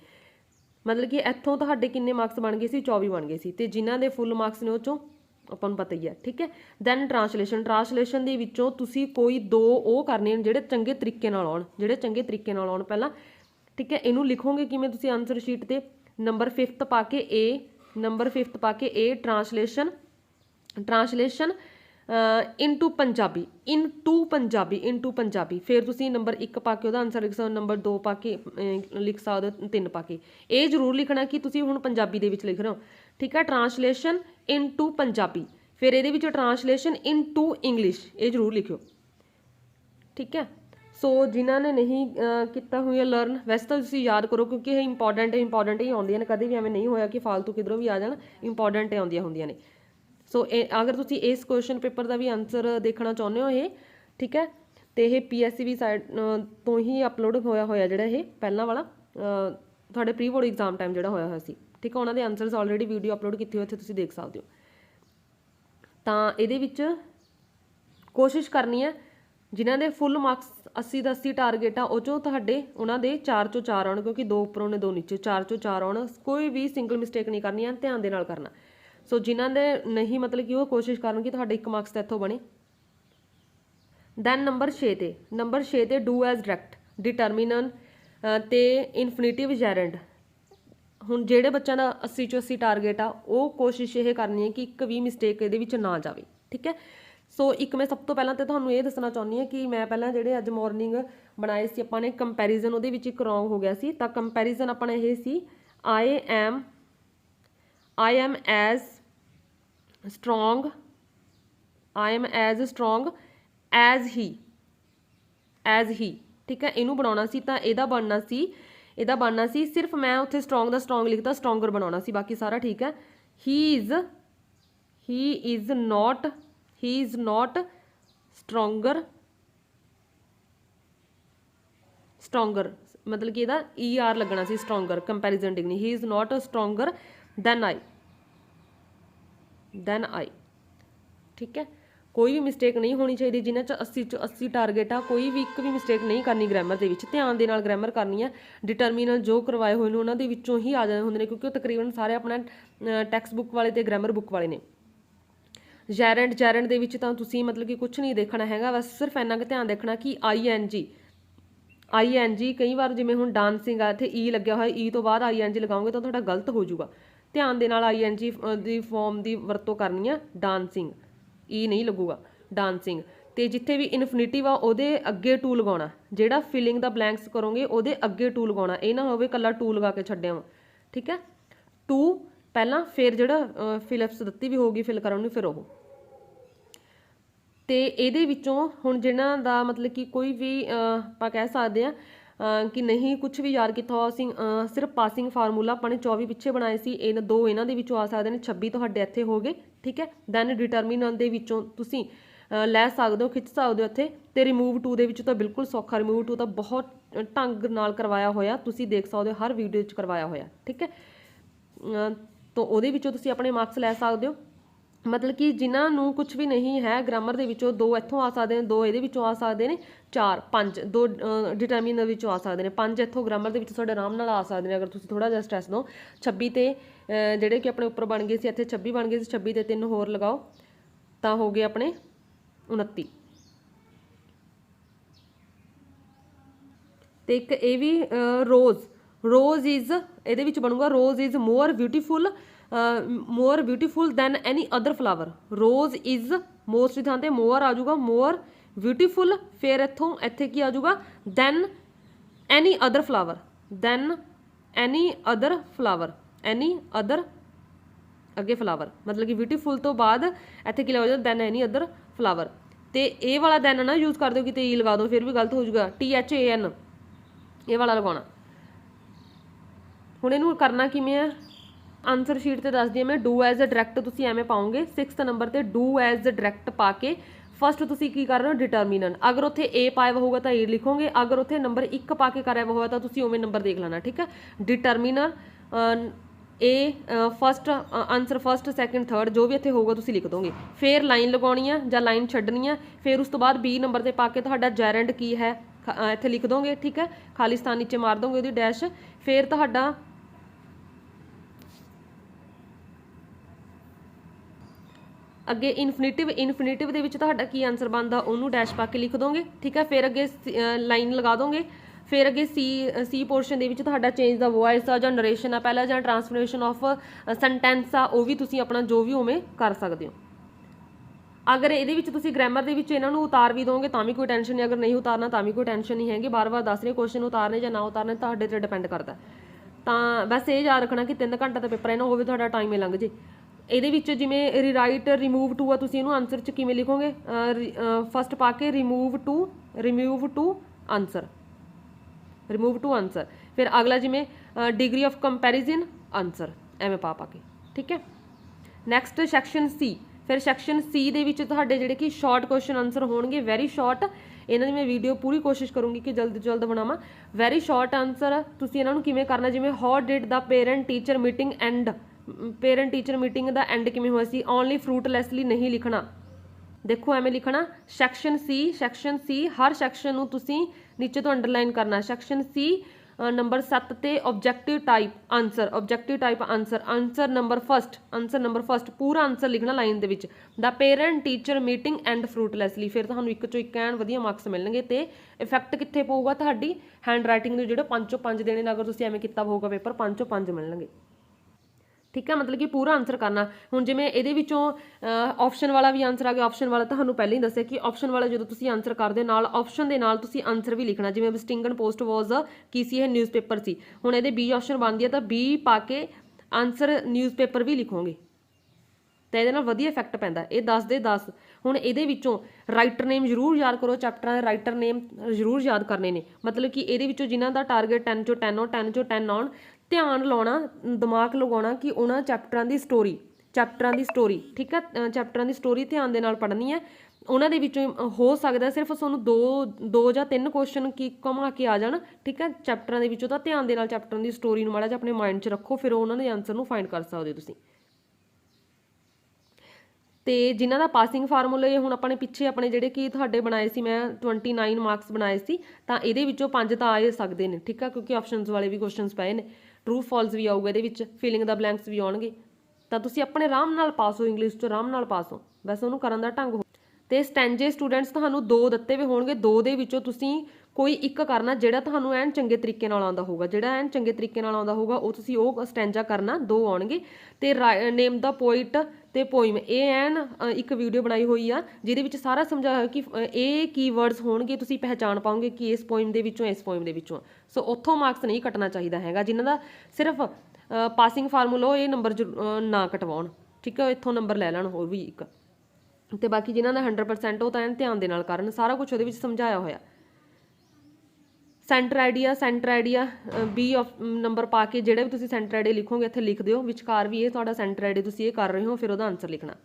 ਮਤਲਬ ਕਿ ਇੱਥੋਂ ਤੁਹਾਡੇ ਕਿੰਨੇ ਮਾਰਕਸ ਬਣ ਗਏ ਸੀ, 24 ਬਣ ਗਏ ਸੀ, ਤੇ ਜਿਨ੍ਹਾਂ ਦੇ ਫੁੱਲ ਮਾਰਕਸ ਨੇ ਉਹ 'ਚੋਂ ਆਪਾਂ ਨੂੰ ਪਤਾ ਹੀ ਹੈ, ਠੀਕ ਹੈ। ਦੈਨ ਟਰਾਂਸਲੇਸ਼ਨ ਦੇ ਵਿੱਚੋਂ ਤੁਸੀਂ ਕੋਈ 2 ਉਹ ਕਰਨੇ ਜਿਹੜੇ ਚੰਗੇ ਤਰੀਕੇ ਨਾਲ ਆਉਣ, ਪਹਿਲਾਂ, ਠੀਕ ਹੈ। ਇਹਨੂੰ ਲਿਖੋਗੇ ਕਿਵੇਂ ਤੁਸੀਂ, ਆਨਸਰ ਸ਼ੀਟ ਤੇ ਨੰਬਰ 5 ਪਾ ਕੇ ਏ ਟਰਾਂਸਲੇਸ਼ਨ ਇਨਟੂ ਪੰਜਾਬੀ, ਫਿਰ ਤੁਸੀਂ ਨੰਬਰ 1 ਪਾ ਕੇ ਉਹਦਾ ਆਨਸਰ ਲਿਖ ਸਕਦੇ ਹੋ, ਨੰਬਰ 2 ਪਾ ਕੇ ਲਿਖ ਸਕਦੇ ਹੋ, 3 ਪਾ ਕੇ। ਇਹ ਜ਼ਰੂਰ ਲਿਖਣਾ ਕਿ ਤੁਸੀਂ ਹੁਣ ਪੰਜਾਬੀ ਦੇ ਵਿੱਚ ਲਿਖ ਰਹੇ ਹੋ, ਠੀਕ ਹੈ। ਟਰਾਂਸਲੇਸ਼ਨ ਇਨਟੂ ਪੰਜਾਬੀ, ਫਿਰ ਇਹਦੇ ਵਿੱਚ ਟਰਾਂਸਲੇਸ਼ਨ ਇਨਟੂ ਇੰਗਲਿਸ਼, ਇਹ ਜ਼ਰੂਰ ਲਿਖਿਓ, ਠੀਕ ਹੈ। ਸੋ ਜਿਨ੍ਹਾਂ ਨੇ ਨਹੀਂ ਕੀਤਾ ਹੋਇਆ ਲਰਨ, ਵੈਸੇ ਤਾਂ ਤੁਸੀਂ ਯਾਦ ਕਰੋ ਕਿਉਂਕਿ ਇਹ ਇੰਪੋਰਟੈਂਟ ਹੀ ਆਉਂਦੀਆਂ ਨੇ, ਕਦੇ ਵੀ ਐਵੇਂ ਨਹੀਂ ਹੋਇਆ ਕਿ ਫਾਲਤੂ ਕਿਧਰੋਂ ਵੀ ਆ ਜਾਣ, ਇੰਪੋਰਟੈਂਟ ਆਉਂਦੀਆਂ ਹੁੰਦੀਆਂ ਨੇ। ਸੋ ਅਗਰ ਤੁਸੀਂ ਇਸ ਕੁਐਸਚਨ ਪੇਪਰ ਦਾ ਵੀ ਆਨਸਰ ਦੇਖਣਾ ਚਾਹੁੰਦੇ ਹੋ ਇਹ, ਠੀਕ ਹੈ, ਤੇ ਇਹ PSCB ਸਾਈਡ ਤੋਂ ਹੀ ਅਪਲੋਡ ਹੋਇਆ ਜਿਹੜਾ ਇਹ ਪਹਿਲਾਂ ਵਾਲਾ ਤੁਹਾਡੇ ਪ੍ਰੀ ਬੋਰਡ ਐਗਜ਼ਾਮ ਟਾਈਮ ਜਿਹੜਾ ਹੋਇਆ ਸੀ, ਠੀਕ ਹੈ। ਉਹਨਾਂ ਦੇ ਆਨਸਰਸ ਆਲਰੇਡੀ ਵੀਡੀਓ ਅਪਲੋਡ ਕੀਤੀ ਹੋਈ, ਇੱਥੇ ਤੁਸੀਂ ਦੇਖ ਸਕਦੇ ਹੋ। ਤਾਂ ਇਹਦੇ ਵਿੱਚ ਕੋਸ਼ਿਸ਼ ਕਰਨੀ ਹੈ ਜਿਨ੍ਹਾਂ ਦੇ ਫੁੱਲ ਮਾਰਕਸ 80 ਦਾ 80 ਟਾਰਗੇਟ ਆ, ਉਹ 'ਚੋਂ ਉਹਨਾਂ ਦੇ 4 ਚੋਂ 4 ਆਉਣ, ਕਿਉਂਕਿ 2 ਉੱਪਰੋਂ ਨੇ 2 ਨੀਚੇ, 4 ਚੋਂ 4 ਆਉਣ। ਕੋਈ ਵੀ ਸਿੰਗਲ ਮਿਸਟੇਕ ਨਹੀਂ ਕਰਨੀ ਹੈ, ਧਿਆਨ ਦੇ ਨਾਲ ਕਰਨਾ। ਸੋ ਜਿਨ੍ਹਾਂ ਦੇ ਨਹੀਂ, ਮਤਲਬ ਕਿ ਉਹ ਕੋਸ਼ਿਸ਼ ਕਰਨ ਕਿ ਤੁਹਾਡੇ 1 ਮਾਰਕਸ ਤਾਂ ਇੱਥੋਂ ਬਣੇ। ਦੈਨ ਨੰਬਰ 6 ਤੇ ਡੂ ਐਜ਼ ਡਾਇਰੈਕਟ, ਡਿਟਰਮੀਨਨ ਤੇ ਇਨਫਿਨਿਟਿਵ ਜੈਰੈਂਡ। ਹੁਣ ਜਿਹੜੇ ਬੱਚਿਆਂ ਦਾ 80 ਚੋਂ 80 ਟਾਰਗੇਟ ਆ, ਉਹ ਕੋਸ਼ਿਸ਼ ਇਹ ਕਰਨੀ ਹੈ ਕਿ ਇੱਕ ਵੀ ਮਿਸਟੇਕ ਇਹਦੇ ਵਿੱਚ ਨਾ ਜਾਵੇ, ਠੀਕ ਹੈ। ਸੋ ਇੱਕ ਮੈਂ ਸਭ ਤੋਂ ਪਹਿਲਾਂ ਤਾਂ ਤੁਹਾਨੂੰ ਇਹ ਦੱਸਣਾ ਚਾਹੁੰਦੀ ਹਾਂ ਕਿ ਮੈਂ ਪਹਿਲਾਂ ਜਿਹੜੇ ਅੱਜ ਮਾਰਨਿੰਗ ਬਣਾਏ ਸੀ ਆਪਾਂ ਨੇ ਕੰਪੈਰੀਜ਼ਨ, ਉਹਦੇ ਵਿੱਚ ਇੱਕ ਰੋਂਗ ਹੋ ਗਿਆ ਸੀ। ਤਾਂ ਕੰਪੈਰੀਜ਼ਨ ਆਪਣਾ ਇਹ ਸੀ, I am as strong as he, ਠੀਕ ਹੈ। ਇਹਨੂੰ ਬਣਾਉਣਾ ਸੀ ਤਾਂ ਇਹਦਾ ਬਣਨਾ ਸੀ ਸਿਰਫ, ਮੈਂ ਉੱਥੇ ਸਟਰੋਂਗ ਦਾ ਸਟਰੋਂਗ ਲਿਖਤਾ, ਸਟਰੋਂਗਰ ਬਣਾਉਣਾ ਸੀ, ਬਾਕੀ ਸਾਰਾ ਠੀਕ ਹੈ। ਹੀ ਇਜ਼ ਨੋਟ ਸਟਰੋਂਗਰ, ਮਤਲਬ ਕਿ ਇਹਦਾ ER ਲੱਗਣਾ ਸੀ, stronger, comparison degree, he is not stronger than I, ਠੀਕ ਹੈ। कोई भी मिसटेक नहीं होनी चाहिए जिन्हां च 80 ਚ 80 टारगेट आ कोई भी एक भी मिसटेक नहीं करनी ग्रामर ਦੇ ਵਿੱਚ ਧਿਆਨ ਦੇ ਨਾਲ ਗ੍ਰਾਮਰ ਕਰਨੀ ਹੈ ਡਿਟਰਮੀਨਲ ਜੋ ਕਰਵਾਏ ਹੋਏ ਨੇ ਉਹਨਾਂ ਦੇ ਵਿੱਚੋਂ ਹੀ ਆ ਜਾਂਦੇ ਹੁੰਦੇ ਨੇ ਕਿਉਂਕਿ ਉਹ ਤਕਰੀਬਨ ਸਾਰੇ ਆਪਣਾ ਟੈਕਸਟ ਬੁੱਕ ਵਾਲੇ ਤੇ ਗ੍ਰਾਮਰ ਬੁੱਕ ਵਾਲੇ ਨੇ ਜੈਰੈਂਡ ਦੇ ਵਿੱਚ ਤਾਂ ਤੁਸੀਂ ਮਤਲਬ ਕਿ ਕੁਝ ਨਹੀਂ ਦੇਖਣਾ ਹੈਗਾ ਬਸ ਸਿਰਫ ਇੰਨਾ ਕੁ ਧਿਆਨ ਦੇਖਣਾ ਕਿ ING ਕਈ ਵਾਰ ਜਿਵੇਂ ਹੁਣ ਡਾਂਸਿੰਗ ਆ ਇੱਥੇ ਈ ਲੱਗਿਆ ਹੋਇਆ ਈ ਤੋਂ ਬਾਅਦ ING ਲਗਾਓਗੇ ਤਾਂ ਤੁਹਾਡਾ ਗਲਤ ਹੋ ਜਾਊਗਾ ਧਿਆਨ ਦੇ ਨਾਲ ING ਦੀ ਫਾਰਮ ਦੀ ਵਰਤੋਂ ਕਰਨੀ ਆ ਡਾਂਸਿੰਗ ਈ ਨਹੀਂ ਲੱਗੂਗਾ ਡਾਂਸਿੰਗ ਤੇ ਜਿੱਥੇ ਵੀ ਇਨਫਿਨਿਟਿਵ ਆ ਉਹਦੇ ਅੱਗੇ ਟੂ ਲਗਾਉਣਾ ਜਿਹੜਾ ਫਿਲਿੰਗ ਦਾ ਬਲੈਂਕਸ ਕਰੋਗੇ ਉਹਦੇ ਅੱਗੇ ਟੂ ਲਗਾਉਣਾ ਇਹ ਨਾ ਹੋਵੇ ਕੱਲਾ ਟੂ ਲਗਾ ਕੇ ਛੱਡਿਆ ਵਾ ਠੀਕ ਹੈ ਟੂ ਪਹਿਲਾਂ ਫਿਰ ਜਿਹੜਾ ਫਿਲਿਪਸ ਦਿੱਤੀ ਵੀ ਹੋਊਗੀ ਫਿਲ ਕਰਨ ਨੂੰ ਫਿਰ ਉਹ ਤੇ ਇਹਦੇ ਵਿੱਚੋਂ ਹੁਣ ਜਿਹਨਾਂ ਦਾ ਮਤਲਬ ਕਿ ਕੋਈ ਵੀ ਆਪਾਂ ਕਹਿ ਸਕਦੇ ਆ ਕਿ ਨਹੀਂ ਕੁਝ ਵੀ ਯਾਦ ਕੀਤਾ ਅਸੀਂ ਸਿਰਫ ਪਾਸਿੰਗ ਫਾਰਮੂਲਾ ਆਪਾਂ ਨੇ 24 ਪਿੱਛੇ ਬਣਾਏ ਸੀ ਇਹ ਦੋ ਇਹਨਾਂ ਦੇ ਵਿੱਚੋਂ ਆ ਸਕਦੇ ਨੇ 26 ਤੁਹਾਡੇ ਇੱਥੇ ਹੋ ਗਏ ਠੀਕ ਹੈ ਦੈਨ ਡਿਟਰਮੀਨੈਂਟ ਦੇ ਵਿੱਚੋਂ ਤੁਸੀਂ ਲੈ ਸਕਦੇ ਹੋ ਖਿੱਚ ਸਕਦੇ ਹੋ ਇੱਥੇ ਤੇ ਰਿਮੂਵ ਟੂ ਦੇ ਵਿੱਚ ਤਾਂ ਬਿਲਕੁਲ ਸੌਖਾ ਰਿਮੂਵ ਟੂ ਤਾਂ ਬਹੁਤ ਢੰਗ ਨਾਲ ਕਰਵਾਇਆ ਹੋਇਆ ਤੁਸੀਂ ਦੇਖ ਸਕਦੇ ਹੋ ਹਰ ਵੀਡੀਓ 'ਚ ਕਰਵਾਇਆ ਹੋਇਆ ਠੀਕ ਹੈ ਤਾਂ ਉਹਦੇ ਵਿੱਚੋਂ ਤੁਸੀਂ ਆਪਣੇ ਮਾਰਕਸ ਲੈ ਸਕਦੇ ਹੋ मतलब कि जिन्होंने कुछ भी नहीं है ग्रामर के विचों दो इत्थों आ सकते हैं दो ये आ सकते हैं 4 5 दो डिटरमिनर विचों आ सकते हैं 5 इत्थों ग्रामर के विचों आराम नाल आ सकते हैं अगर तुसीं थोड़ा जिहा स्ट्रैस दो 26 ते जिहड़े कि अपने उपर बन गए सी इत्थे 26 बन गए सी 26 ते 3 होर लगाओ तो हो गए अपने 29 ते एक ये भी रोज़ इज़ ये बनूगा rose is more beautiful than any other flower rose is most की थां ते मोर आ जाऊगा मोर ब्यूटीफुल फिर इत्थों इत्थे की आ जाऊगा दैन एनी अदर अगे फ्लावर मतलब कि ब्यूटीफुल तो बाद इत्थे की लगा दैन एनी अदर फ्लावर तो ये वाला दैन ना यूज़ कर दो कि ई लगा दो फिर भी गलत हो जाऊगा THAN ये वाला लगाना हुण इहनूं करना किवें है आंसर शीट ते दस दी मैं डू एज अ डायरैक्ट तुसीं एवें पाओगे 6th नंबर ते डू एज अ डायरैक्ट पा के फस्ट तुसीं की कर रहे हो डिटरमिनेंट अगर उत्थे ए पाया होगा तो ए लिखोगे अगर उत्थे नंबर 1 पा के कराया होगा तो तुसीं उवें नंबर देख लेना ठीक है determiner a first answer first second third जो भी इत्थे होगा तुसीं लिख दोगे फिर लाइन लगाउणी है जां लाइन छड्डनी है फिर उस तो बाद B नंबर ते पा के तुहाडा जेरेंड की है इत्थे लिख दोगे ठीक है खाली स्थान नीचे मार दोगे उहदी डैश फिर तुहाडा अगे इनफिनिटिव ਦੇ ਵਿੱਚ ਤੁਹਾਡਾ ਕੀ ਆਨਸਰ ਬਣਦਾ ਉਹਨੂੰ ਡੈਸ਼ ਪਾ ਕੇ ਲਿਖ ਦੋਗੇ ਠੀਕ ਹੈ ਫਿਰ ਅੱਗੇ ਲਾਈਨ ਲਗਾ ਦੋਗੇ ਫਿਰ ਅੱਗੇ ਸੀ ਪੋਰਸ਼ਨ ਦੇ ਵਿੱਚ ਤੁਹਾਡਾ ਚੇਂਜ ਦਾ ਵੌਇਸ ਆ ਜਾਂ ਨਰੇਸ਼ਨ ਆ ਪਹਿਲਾਂ ਜਾਂ ਟਰਾਂਸਫਰਮੇਸ਼ਨ ਆਫ ਸੈਂਟੈਂਸ ਆ ਉਹ ਵੀ ਤੁਸੀਂ ਆਪਣਾ ਜੋ ਵੀ ਉਵੇਂ ਕਰ ਸਕਦੇ ਹੋ अगर ये तुसीं ग्रामर के इन्हों उतार भी दोगे तो भी कोई टेंशन नहीं अगर नहीं उतारना तो भी कोई टेंशन नहीं हैगी बार बार दस रहे क्वेश्चन उतारने या ना उतारने तुहाडे ते डिपेंड करता तो बस ये याद रखना कि 3 घंटे का पेपर है ना हो तुहाडा टाइम लंघ जे ये जिमें रिराइट रिमूव टू आ तुसीं इहनूं आंसर च किवें लिखोगे फस्ट पा के रिमूव टू आंसर फिर अगला जिमें डिग्री ऑफ कंपैरिजन आंसर एवें पा के ठीक है। नैक्सट सैक्शन सी फिर सैक्शन सी दे विच तुहाडे जिहड़े कि शॉर्ट क्वेश्चन आंसर होणगे वेरी शॉर्ट इन्हां दी मैं वीडियो पूरी कोशिश करूँगी कि जल्द तो जल्द बनावां वेरी शॉर्ट आंसर तुसीं इन्हां नूं किवें करना जिवें how did the parent teacher meeting and parent teacher meeting दा एंड किवें होया सी ओनली फ्रूटलैसली नहीं लिखना देखो एवें लिखना सैक्शन सी हर सैक्शन नूं तुसीं नीचे तो अंडरलाइन करना सैक्शन सी नंबर 7 ते objective type answer number first पूरा आंसर लिखना लाइन दे विच the parent teacher meeting and fruitlessly फिर तुहानूं एक चों एक एन वधिया मार्क्स मिलणगे ते इफैक्ट कित्थे पऊगा तुहाडी हैंड राइटिंग दे जिहड़े 5 चों 5 देने अगर तुसीं एवें कित्ता होगा पेपर 5 चों 5 मिलणगे ठीक है। मतलब कि पूरा आंसर करना हुण जिवें इहदे विचों ऑप्शन वाला भी आंसर आ गया ऑप्शन वाला तुहानूं पहले ही दस्सिया कि ऑप्शन वाला जो तुसीं आंसर करदे नाल ऑप्शन दे नाल तुसीं आंसर भी लिखना जिवें विस्टिंगन पोस्ट वॉज की सी न्यूज़पेपर सी हुण इहदे बी ऑप्शन बनदी है तो बी पा के आंसर न्यूज़पेपर भी लिखोगे तो ये वधिया इफैक्ट पैंदा ये 10 दे 10 हुण इहदे विचों राइटर नेम जरूर याद करो चैप्टरां दे राइटर नेम जरूर याद करने ने मतलब कि इहदे विचों जिन्हां दा टारगेट 10 चों 10 10 चों 10 आउण ध्यान लाउणा दिमाग लगाउणा कि उन्हां चैप्टरां दी स्टोरी ठीक है चैप्टरां दी स्टोरी ध्यान दे नाल पढ़नी है उन्हां दे विचों हो सकदा सिर्फ तुहानूं दो जां 3 क्वेश्चन की घुमा के आ जाण ठीक है चैप्टरां दे विचों तां ध्यान दे नाल चैप्टरां दी स्टोरी नूं माड़ा जिहा अपने माइंड 'च रखो फिर उन्हां दे आंसर नूं फाइंड कर सकदे हो तुसीं ਤੇ ਜਿਨ੍ਹਾਂ ਦਾ ਪਾਸਿੰਗ ਫਾਰਮੂਲੇ ਹੁਣ ਆਪਣੇ ਪਿੱਛੇ ਆਪਣੇ ਜਿਹੜੇ ਕਿ ਤੁਹਾਡੇ ਬਣਾਏ ਸੀ, ਮੈਂ 29 ਮਾਰਕਸ ਬਣਾਏ ਸੀ, ਤਾਂ ਇਹਦੇ ਵਿੱਚੋਂ 5 ਤਾਂ ਆ ਸਕਦੇ ਨੇ, ਠੀਕ ਆ, ਕਿਉਂਕਿ ਆਪਸ਼ਨਸ ਵਾਲੇ ਵੀ ਕੁਐਸਚਨਸ ਪਏ ਨੇ, ਟਰੂ ਫਾਲਸ ਵੀ ਆਊਗਾ ਇਹਦੇ ਵਿੱਚ, ਫਿਲਿੰਗ ਦਾ ਬਲੈਂਕਸ ਵੀ ਆਉਣਗੇ, ਤਾਂ ਤੁਸੀਂ ਆਪਣੇ ਆਰਾਮ ਨਾਲ ਪਾਸ ਹੋ, ਇੰਗਲਿਸ਼ 'ਚ ਆਰਾਮ ਨਾਲ ਪਾਸ ਹੋ, ਬਸ ਉਹਨੂੰ ਕਰਨ ਦਾ ਢੰਗ ਹੋ। ਤੇ ਸਟੈਂਜੇ ਸਟੂਡੈਂਟਸ ਤੁਹਾਨੂੰ 2 ਦਿੱਤੇ ਵੀ ਹੋਣਗੇ, 2 ਦੇ ਵਿੱਚੋਂ ਤੁਸੀਂ ਕੋਈ ਇੱਕ ਕਰਨਾ ਜਿਹੜਾ ਤੁਹਾਨੂੰ ਐਨ ਚੰਗੇ ਤਰੀਕੇ ਨਾਲ ਆਉਂਦਾ ਹੋਊਗਾ, ਜਿਹੜਾ ਐਨ ਚੰਗੇ ਤਰੀਕੇ ਨਾਲ ਆਉਂਦਾ ਹੋਊਗਾ ਉਹ ਤੁਸੀਂ ਉਹ ਸਟੈਂਜਾ ਕਰਨਾ, 2 ਆਉਣਗੇ। ਤੇ ਨੇਮ ਦਾ ਪੋਇਟ ਤੇ ਪੋਇਮ, ਇਹ ਐਨ ਇੱਕ ਵੀਡੀਓ ਬਣਾਈ ਹੋਈ ਆ ਜਿਹਦੇ ਵਿੱਚ ਸਾਰਾ ਸਮਝਾਇਆ ਹੋਇਆ ਕਿ ਇਹ ਕੀਵਰਡਸ ਹੋਣਗੇ, ਤੁਸੀਂ ਪਹਿਚਾਣ ਪਾਓਗੇ ਕਿ ਇਸ ਪੋਇਮ ਦੇ ਵਿੱਚੋਂ ਇਸ ਪੋਇਮ ਦੇ ਵਿੱਚੋਂ। ਸੋ ਉੱਥੋਂ ਮਾਰਕਸ ਨਹੀਂ ਕੱਟਣਾ ਚਾਹੀਦਾ ਹੈਗਾ, ਜਿਨ੍ਹਾਂ ਦਾ ਸਿਰਫ ਪਾਸਿੰਗ ਫਾਰਮੂਲਾ ਇਹ ਨੰਬਰ ਨਾ ਕਟਵਾਉਣ, ਠੀਕ ਹੈ, ਇੱਥੋਂ ਨੰਬਰ ਲੈ ਲੈਣ ਉਹ ਵੀ ਇੱਕ। ਤੇ ਬਾਕੀ ਜਿਨ੍ਹਾਂ ਦਾ 100% ਉਹ ਤਾਂ ਐਨ ਧਿਆਨ ਦੇ ਨਾਲ ਕਰਨ, ਸਾਰਾ ਕੁਝ ਉਹਦੇ ਵਿੱਚ ਸਮਝਾਇਆ ਹੋਇਆ। ਸੈਂਟਰ ਆਈਡੀਆ B ਨੰਬਰ ਪਾ ਕੇ ਜਿਹੜਾ ਵੀ ਤੁਸੀਂ ਸੈਂਟਰ ਆਈਡੀਆ ਲਿਖੋਗੇ ਇੱਥੇ ਲਿਖ ਦਿਓ, ਵਿਚਕਾਰ ਵੀ ਇਹ ਤੁਹਾਡਾ ਸੈਂਟਰ ਆਈਡੀਆ ਤੁਸੀਂ ਇਹ ਕਰ ਰਹੇ ਹੋ, ਫਿਰ ਉਹਦਾ ਆਨਸਰ ਲਿਖਣਾ।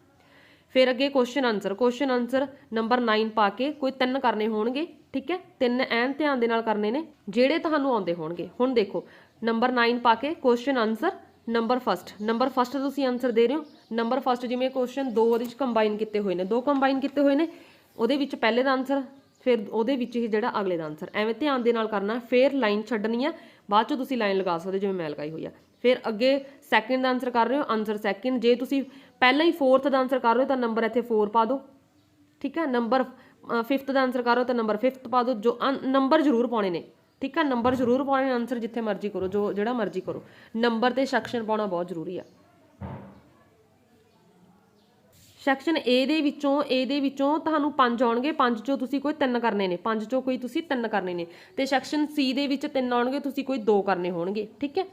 ਫਿਰ ਅੱਗੇ ਕੁਐਸਚਨ ਆਨਸਰ ਨੰਬਰ 9 ਪਾ ਕੇ ਕੋਈ 3 ਕਰਨੇ ਹੋਣਗੇ, ਠੀਕ ਹੈ, 3 ਐਨ ਧਿਆਨ ਦੇ ਨਾਲ ਕਰਨੇ ਨੇ ਜਿਹੜੇ ਤੁਹਾਨੂੰ ਆਉਂਦੇ ਹੋਣਗੇ। ਹੁਣ ਦੇਖੋ ਨੰਬਰ 9 ਪਾ ਕੇ ਕੁਐਸਚਨ ਆਨਸਰ ਨੰਬਰ ਫਸਟ ਤੁਸੀਂ ਆਨਸਰ ਦੇ ਰਹੇ ਹੋ। ਨੰਬਰ ਫਸਟ ਜਿਵੇਂ ਕੁਐਸਚਨ 2 ਉਹਦੇ ਵਿੱਚ ਕੰਬਾਈਨ ਕੀਤੇ ਹੋਏ ਨੇ, 2 ਕੰਬਾਈਨ ਕੀਤੇ ਹੋਏ ਨੇ, ਉਹਦੇ ਵਿੱਚ ਪਹਿਲੇ ਦਾ ਆਨਸਰ ਫਿਰ ਉਹਦੇ ਵਿੱਚ ਹੀ ਜਿਹੜਾ ਅਗਲੇ ਦਾ ਆਨਸਰ, ਐਵੇਂ ਧਿਆਨ ਦੇ ਨਾਲ ਕਰਨਾ। ਫਿਰ ਲਾਈਨ ਛੱਡਣੀ ਆ, ਬਾਅਦ ਚੋਂ ਤੁਸੀਂ ਲਾਈਨ ਲਗਾ ਸਕਦੇ ਜਿਵੇਂ ਮੈਂ ਲਗਾਈ ਹੋਈ ਆ। ਫਿਰ ਅੱਗੇ ਸੈਕਿੰਡ ਦਾ ਆਨਸਰ ਕਰ ਰਹੇ ਹੋ, ਆਨਸਰ ਸੈਕਿੰਡ, ਜੇ ਤੁਸੀਂ ਪਹਿਲਾਂ ਹੀ 4th ਦਾ ਆਨਸਰ ਕਰ ਰਹੇ ਹੋ ਤਾਂ ਨੰਬਰ ਇੱਥੇ 4 ਪਾ ਦਿਓ, ਠੀਕ ਹੈ। ਨੰਬਰ 5th ਦਾ ਆਨਸਰ ਕਰ ਰਹੇ ਹੋ ਤਾਂ ਨੰਬਰ 5th ਪਾ ਦਿਓ, ਜੋ ਨੰਬਰ ਜ਼ਰੂਰ ਪਾਉਣੇ ਨੇ, ਠੀਕ ਹੈ, ਨੰਬਰ ਜ਼ਰੂਰ ਪਾਉਣੇ, ਆਨਸਰ ਜਿੱਥੇ ਮਰਜ਼ੀ ਕਰੋ, ਜਿਹੜਾ ਮਰਜ਼ੀ ਕਰੋ, ਨੰਬਰ ਤੇ ਸੈਕਸ਼ਨ ਪਾਉਣਾ ਬਹੁਤ ਜ਼ਰੂਰੀ ਆ। ਸੈਕਸ਼ਨ ਇਹਦੇ ਵਿੱਚੋਂ ਤੁਹਾਨੂੰ 5 ਆਉਣਗੇ, 5 ਚੋਂ ਤੁਸੀਂ ਕੋਈ 3 ਕਰਨੇ ਨੇ, 5 ਚੋਂ ਕੋਈ ਤੁਸੀਂ 3 ਕਰਨੇ ਨੇ। ਤੇ ਸੈਕਸ਼ਨ C ਦੇ ਵਿੱਚ 3 ਆਉਣਗੇ, ਤੁਸੀਂ ਕੋਈ 2 ਕਰਨੇ ਹੋਣਗੇ, ਠੀਕ ਹੈ।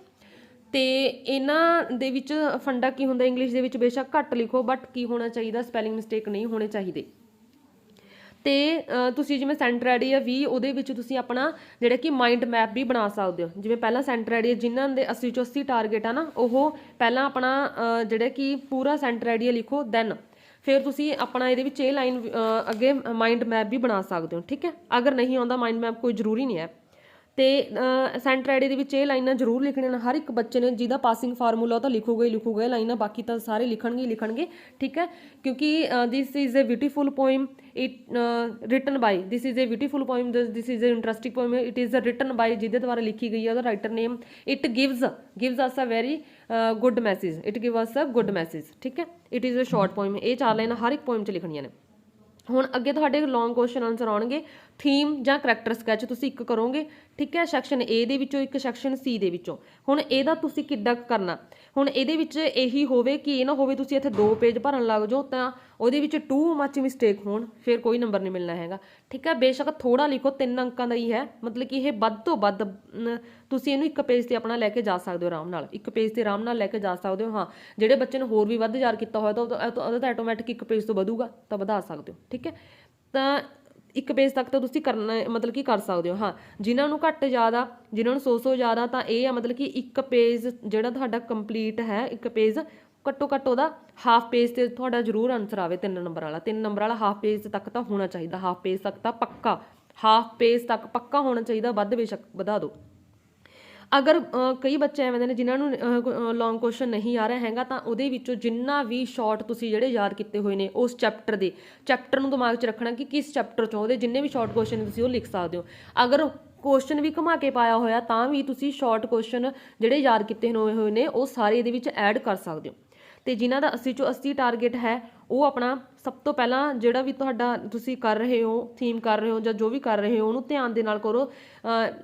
ਤੇ ਇਹਨਾਂ ਦੇ ਵਿੱਚ ਫੰਡਾ ਕੀ ਹੁੰਦਾ, ਇੰਗਲਿਸ਼ ਦੇ ਵਿੱਚ ਬੇਸ਼ੱਕ ਘੱਟ ਲਿਖੋ, ਬਟ ਕੀ ਹੋਣਾ ਚਾਹੀਦਾ, ਸਪੈਲਿੰਗ ਮਿਸਟੇਕ ਨਹੀਂ ਹੋਣੇ ਚਾਹੀਦੇ। ਤੇ ਤੁਸੀਂ ਜਿਵੇਂ ਸੈਂਟਰ ਆਈਡੀਆ ਵੀ ਉਹਦੇ ਵਿੱਚ ਤੁਸੀਂ ਆਪਣਾ ਜਿਹੜਾ ਕਿ ਮਾਈਂਡ ਮੈਪ ਵੀ ਬਣਾ ਸਕਦੇ ਹੋ। ਜਿਵੇਂ ਪਹਿਲਾਂ ਸੈਂਟਰ ਆਈਡੀਆ ਜਿਨ੍ਹਾਂ ਦੇ 80 ਚੋਂ 80 ਟਾਰਗੇਟ ਆ ਨਾ, ਉਹ ਪਹਿਲਾਂ ਆਪਣਾ ਜਿਹੜਾ ਕਿ ਪੂਰਾ ਸੈਂਟਰ ਆਈਡੀਆ ਲਿਖੋ, ਦੈਨ ਫਿਰ ਤੁਸੀਂ ਆਪਣਾ ਇਹਦੇ ਵਿੱਚ ਇਹ ਲਾਈਨ ਅੱਗੇ ਮਾਈਂਡ ਮੈਪ ਵੀ ਬਣਾ ਸਕਦੇ ਹੋ, ਠੀਕ ਹੈ। ਅਗਰ ਨਹੀਂ ਆਉਂਦਾ ਮਾਈਂਡ ਮੈਪ ਕੋਈ ਜ਼ਰੂਰੀ ਨਹੀਂ ਹੈ। ਤੇ ਸੈਂਟਰ ਆਈਡੀ ਦੇ ਵਿੱਚ ਇਹ ਲਾਈਨਾਂ ਜ਼ਰੂਰ ਲਿਖਣੀਆਂ ਨੇ, ਹਰ ਇੱਕ ਬੱਚੇ ਨੇ ਜਿਹਦਾ ਪਾਸਿੰਗ ਫਾਰਮੂਲਾ ਉਹ ਤਾਂ ਲਿਖੂਗਾ ਹੀ ਲਿਖੂਗਾ ਇਹ ਲਾਈਨਾਂ, ਬਾਕੀ ਤਾਂ ਸਾਰੇ ਲਿਖਣਗੇ, ਠੀਕ ਹੈ। ਕਿਉਂਕਿ this is a beautiful poem written by, this is a beautiful poem, this is a interesting poem, it is written by, ਜਿਹਦੇ ਦੁਆਰਾ ਲਿਖੀ ਗਈ ਹੈ ਉਹਦਾ writer name, it gives us a very good message, it give us a good message, ਠੀਕ ਹੈ। It is a short poem, ਇਹ 4 ਲਾਈਨਾਂ ਹਰ ਇੱਕ ਪੋਇਮ 'ਚ ਲਿਖਣੀਆਂ ਨੇ। ਹੁਣ ਅੱਗੇ ਤੁਹਾਡੇ ਲੌਂਗ ਕੁਐਸਚਨ ਆਨਸਰ ਆਉਣਗੇ, ਥੀਮ ਜਾਂ ਕਰੈਕਟਰ ਸਕੈਚ ਤੁਸੀਂ ਇੱਕ ਕਰੋਗੇ, ਠੀਕ ਹੈ, ਸੈਕਸ਼ਨ A ਦੇ ਵਿੱਚੋਂ ਇੱਕ, ਸੈਕਸ਼ਨ C ਦੇ ਵਿੱਚੋਂ। ਹੁਣ ਇਹਦਾ ਤੁਸੀਂ ਕਿੱਦਾਂ ਕਰਨਾ, ਹੁਣ ਇਹਦੇ ਵਿੱਚ ਇਹੀ ਹੋਵੇ ਕਿ ਇਹ ਨਾ ਹੋਵੇ ਤੁਸੀਂ ਇੱਥੇ 2 ਪੇਜ ਭਰਨ ਲੱਗ ਜਾਓ ਤਾਂ ਉਹਦੇ ਵਿੱਚ ਟੂ ਮੱਚ ਮਿਸਟੇਕ ਹੋਣ, ਫਿਰ ਕੋਈ ਨੰਬਰ ਨਹੀਂ ਮਿਲਣਾ ਹੈਗਾ, ਠੀਕ ਹੈ। ਬੇਸ਼ੱਕ ਥੋੜਾ ਲਿਖੋ, 3 ਅੰਕਾਂ ਦਾ ਹੀ ਹੈ, ਮਤਲਬ ਕਿ ਇਹ ਵੱਧ ਤੋਂ ਵੱਧ ਤੁਸੀਂ ਇਹਨੂੰ ਇੱਕ ਪੇਜ ਤੇ ਆਪਣਾ ਲੈ ਕੇ ਜਾ ਸਕਦੇ ਹੋ ਆਰਾਮ ਨਾਲ, ਇੱਕ ਪੇਜ ਤੇ ਆਰਾਮ ਨਾਲ ਲੈ ਕੇ ਜਾ ਸਕਦੇ ਹੋ। ਹਾਂ, ਜਿਹੜੇ ਬੱਚੇ ਨੇ ਹੋਰ ਵੀ ਵੱਧ ਯਾਦ ਕੀਤਾ ਹੋਇਆ ਤਾਂ ਉਹਦਾ ਤਾਂ ਆਟੋਮੈਟਿਕ ਇੱਕ ਪੇਜ ਤੋਂ ਵਧੂਗਾ, ਤਾਂ ਵਧਾ ਸਕਦੇ ਹੋ, ਠੀਕ ਹੈ। ਤਾਂ ਇੱਕ ਪੇਜ ਤੱਕ ਤਾਂ ਤੁਸੀਂ ਕਰਨਾ, ਮਤਲਬ ਕਿ ਕਰ ਸਕਦੇ ਹੋ। ਹਾਂ, ਜਿਨ੍ਹਾਂ ਨੂੰ ਘੱਟ ਯਾਦ ਆ, ਜਿਨ੍ਹਾਂ ਨੂੰ 100 ਯਾਦ ਆ, ਤਾਂ ਇਹ ਆ ਮਤਲਬ ਕਿ ਇੱਕ ਪੇਜ ਜਿਹੜਾ ਤੁਹਾਡਾ ਕੰਪਲੀਟ ਹੈ, ਇੱਕ ਪੇਜ ਘੱਟੋ ਘੱਟ ਉਹਦਾ ਹਾਫ ਪੇਜ ਤੇ ਤੁਹਾਡਾ ਜ਼ਰੂਰ ਆਨਸਰ ਆਵੇ, 3 ਨੰਬਰ ਵਾਲਾ, 3 ਨੰਬਰ ਵਾਲਾ ਹਾਫ ਪੇਜ ਤੱਕ ਤਾਂ ਹੋਣਾ ਚਾਹੀਦਾ, ਹਾਫ ਪੇਜ ਤੱਕ ਤਾਂ ਪੱਕਾ, ਹਾਫ ਪੇਜ ਤੱਕ ਪੱਕਾ ਹੋਣਾ ਚਾਹੀਦਾ, ਵੱਧ ਬੇਸ਼ੱਕ ਵਧਾ ਦਿਓ। ਅਗਰ ਕਈ ਬੱਚੇ ਐਵੇਂ ਦੇ ਨੇ ਜਿਨ੍ਹਾਂ ਨੂੰ ਲੌਂਗ ਕੁਐਸਚਨ ਨਹੀਂ ਆ ਰਿਹਾ ਹੈਗਾ, ਤਾਂ ਉਹਦੇ ਵਿੱਚੋਂ ਜਿੰਨਾ ਵੀ ਸ਼ਾਰਟ ਤੁਸੀਂ ਜਿਹੜੇ ਯਾਦ ਕੀਤੇ ਹੋਏ ਨੇ ਉਸ ਚੈਪਟਰ ਨੂੰ ਦਿਮਾਗ 'ਚ ਰੱਖਣਾ ਕਿ ਕਿਸ ਚੈਪਟਰ 'ਚੋਂ ਉਹਦੇ ਜਿੰਨੇ ਵੀ ਸ਼ਾਰਟ ਕੁਐਸਚਨ ਤੁਸੀਂ ਉਹ ਲਿਖ ਸਕਦੇ ਹੋ। ਅਗਰ ਕੁਐਸਚਨ ਵੀ ਘੁਮਾ ਕੇ ਪਾਇਆ ਹੋਇਆ ਤਾਂ ਵੀ ਤੁਸੀਂ ਸ਼ਾਰਟ ਕੁਐਸਚਨ ਜਿਹੜੇ ਯਾਦ ਕੀਤੇ ਹੋਏ ਨੇ ਉਹ ਸਾਰੇ ਇਹਦੇ ਵਿੱਚ ਐਡ ਕਰ ਸਕਦੇ ਹੋ। ਤੇ ਜਿਨ੍ਹਾਂ ਦਾ 80 ਚੋਂ 80 ਟਾਰਗੇਟ ਹੈ, ਉਹ ਆਪਣਾ ਸਭ ਤੋਂ ਪਹਿਲਾਂ ਜਿਹੜਾ ਵੀ ਤੁਹਾਡਾ ਤੁਸੀਂ ਕਰ ਰਹੇ ਹੋ, ਥੀਮ ਕਰ ਰਹੇ ਹੋ ਜਾਂ ਜੋ ਵੀ ਕਰ ਰਹੇ ਹੋ, ਉਹਨੂੰ ਧਿਆਨ ਦੇ ਨਾਲ ਕਰੋ,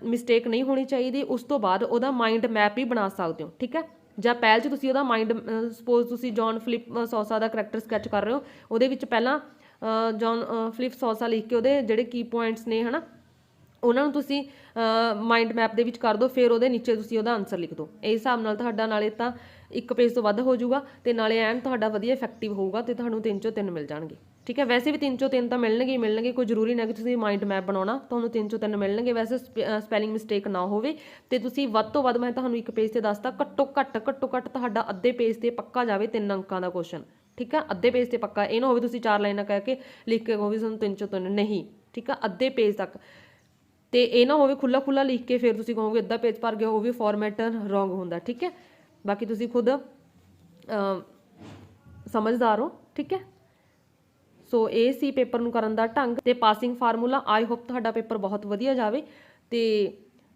ਮਿਸਟੇਕ ਨਹੀਂ ਹੋਣੀ ਚਾਹੀਦੀ। ਉਸ ਤੋਂ ਬਾਅਦ ਉਹਦਾ ਮਾਈਂਡ ਮੈਪ ਵੀ ਬਣਾ ਸਕਦੇ ਹੋ, ਠੀਕ ਹੈ। ਜਾਂ ਪਹਿਲ 'ਚ ਤੁਸੀਂ ਉਹਦਾ ਮਾਈਂਡ, ਸਪੋਜ਼ ਤੁਸੀਂ ਜੌਨ ਫਿਲਿਪ ਸੌਸਾ ਦਾ ਕਰੈਕਟਰ ਸਕੈਚ ਕਰ ਰਹੇ ਹੋ, ਉਹਦੇ ਵਿੱਚ ਪਹਿਲਾਂ ਜੌਨ ਫਿਲਿਪ ਸੌਸਾ ਲਿਖ ਕੇ ਉਹਦੇ ਜਿਹੜੇ ਕੀ ਪੁਆਇੰਟਸ ਨੇ, ਹੈ ਨਾ, ਉਹਨਾਂ ਨੂੰ ਤੁਸੀਂ ਮਾਈਂਡ ਮੈਪ ਦੇ ਵਿੱਚ ਕਰ ਦਿਓ, ਫਿਰ ਉਹਦੇ ਨੀਚੇ ਤੁਸੀਂ ਉਹਦਾ ਆਨਸਰ ਲਿਖ ਦਿਓ। ਇਸ ਹਿਸਾਬ ਨਾਲ ਤੁਹਾਡਾ ਨਾਲੇ ਤਾਂ ਇੱਕ ਪੇਜ ਤੋਂ ਵੱਧ ਹੋ ਜਾਊਗਾ ਤੇ ਨਾਲੇ ਐਨ ਤੁਹਾਡਾ ਵਧੀਆ ਇਫੈਕਟਿਵ ਹੋਊਗਾ ਤੇ ਤੁਹਾਨੂੰ 3 ਚੋਂ 3 ਮਿਲ ਜਾਣਗੇ, ਠੀਕ ਹੈ। ਵੈਸੇ ਵੀ 3 ਚੋਂ 3 ਤਾਂ ਮਿਲਣਗੇ, ਕੋਈ ਜ਼ਰੂਰੀ ਨਹੀਂ ਕਿ ਤੁਸੀਂ ਮਾਈਂਡ ਮੈਪ ਬਣਾਉਣਾ, ਤੁਹਾਨੂੰ 3 ਚੋਂ 3 ਮਿਲਣਗੇ। ਵੈਸੇ ਸਪੈਲਿੰਗ ਮਿਸਟੇਕ ਨਾ ਹੋਵੇ ਤੇ ਤੁਸੀਂ ਵੱਧ ਤੋਂ ਵੱਧ, ਮੈਂ ਤੁਹਾਨੂੰ ਇੱਕ ਪੇਜ ਤੇ ਦੱਸਤਾ, ਘੱਟੋ ਘੱਟ ਤੁਹਾਡਾ ਅੱਧੇ ਪੇਜ ਤੇ ਪੱਕਾ ਜਾਵੇ 3 ਅੰਕਾਂ ਦਾ ਕੁਐਸਚਨ, ਠੀਕ ਹੈ। ਅੱਧੇ ਪੇਜ ਤੇ ਪੱਕਾ, ਇਹ ਨਾ ਹੋਵੇ ਤੁਸੀਂ 4 ਲਾਈਨਾਂ ਕਹਿ ਕੇ ਲਿਖ ਕੇ ਕਹੋਗੇ ਤੁਹਾਨੂੰ 3 ਚੋਂ 3 ਨਹੀਂ, ਠੀਕ ਹੈ। ਅੱਧੇ ਪੇਜ ਤੱਕ, ਤੇ ਇਹ ਨਾ ਹੋਵੇ ਖੁੱਲਾ ਲਿਖ ਕੇ ਫਿਰ ਤੁਸੀਂ ਕਹੋਗੇ ਅੱਧਾ ਪੇਜ ਭਰ ਗਿਆ, ਉਹ ਵੀ ਫਾਰਮੈਟ ਰੋਂਗ ਹੁੰਦਾ, ਠੀਕ ਹੈ। ਬਾਕੀ ਤੁਸੀਂ ਖੁਦ ਸਮਝਦਾਰ ਹੋ, ਠੀਕ ਹੈ। ਸੋ ਇਹ ਸੀ ਪੇਪਰ ਨੂੰ ਕਰਨ ਦਾ ਢੰਗ ਤੇ ਪਾਸਿੰਗ ਫਾਰਮੂਲਾ। ਆਈ ਹੋਪ ਤੁਹਾਡਾ ਪੇਪਰ ਬਹੁਤ ਵਧੀਆ ਜਾਵੇ ਤੇ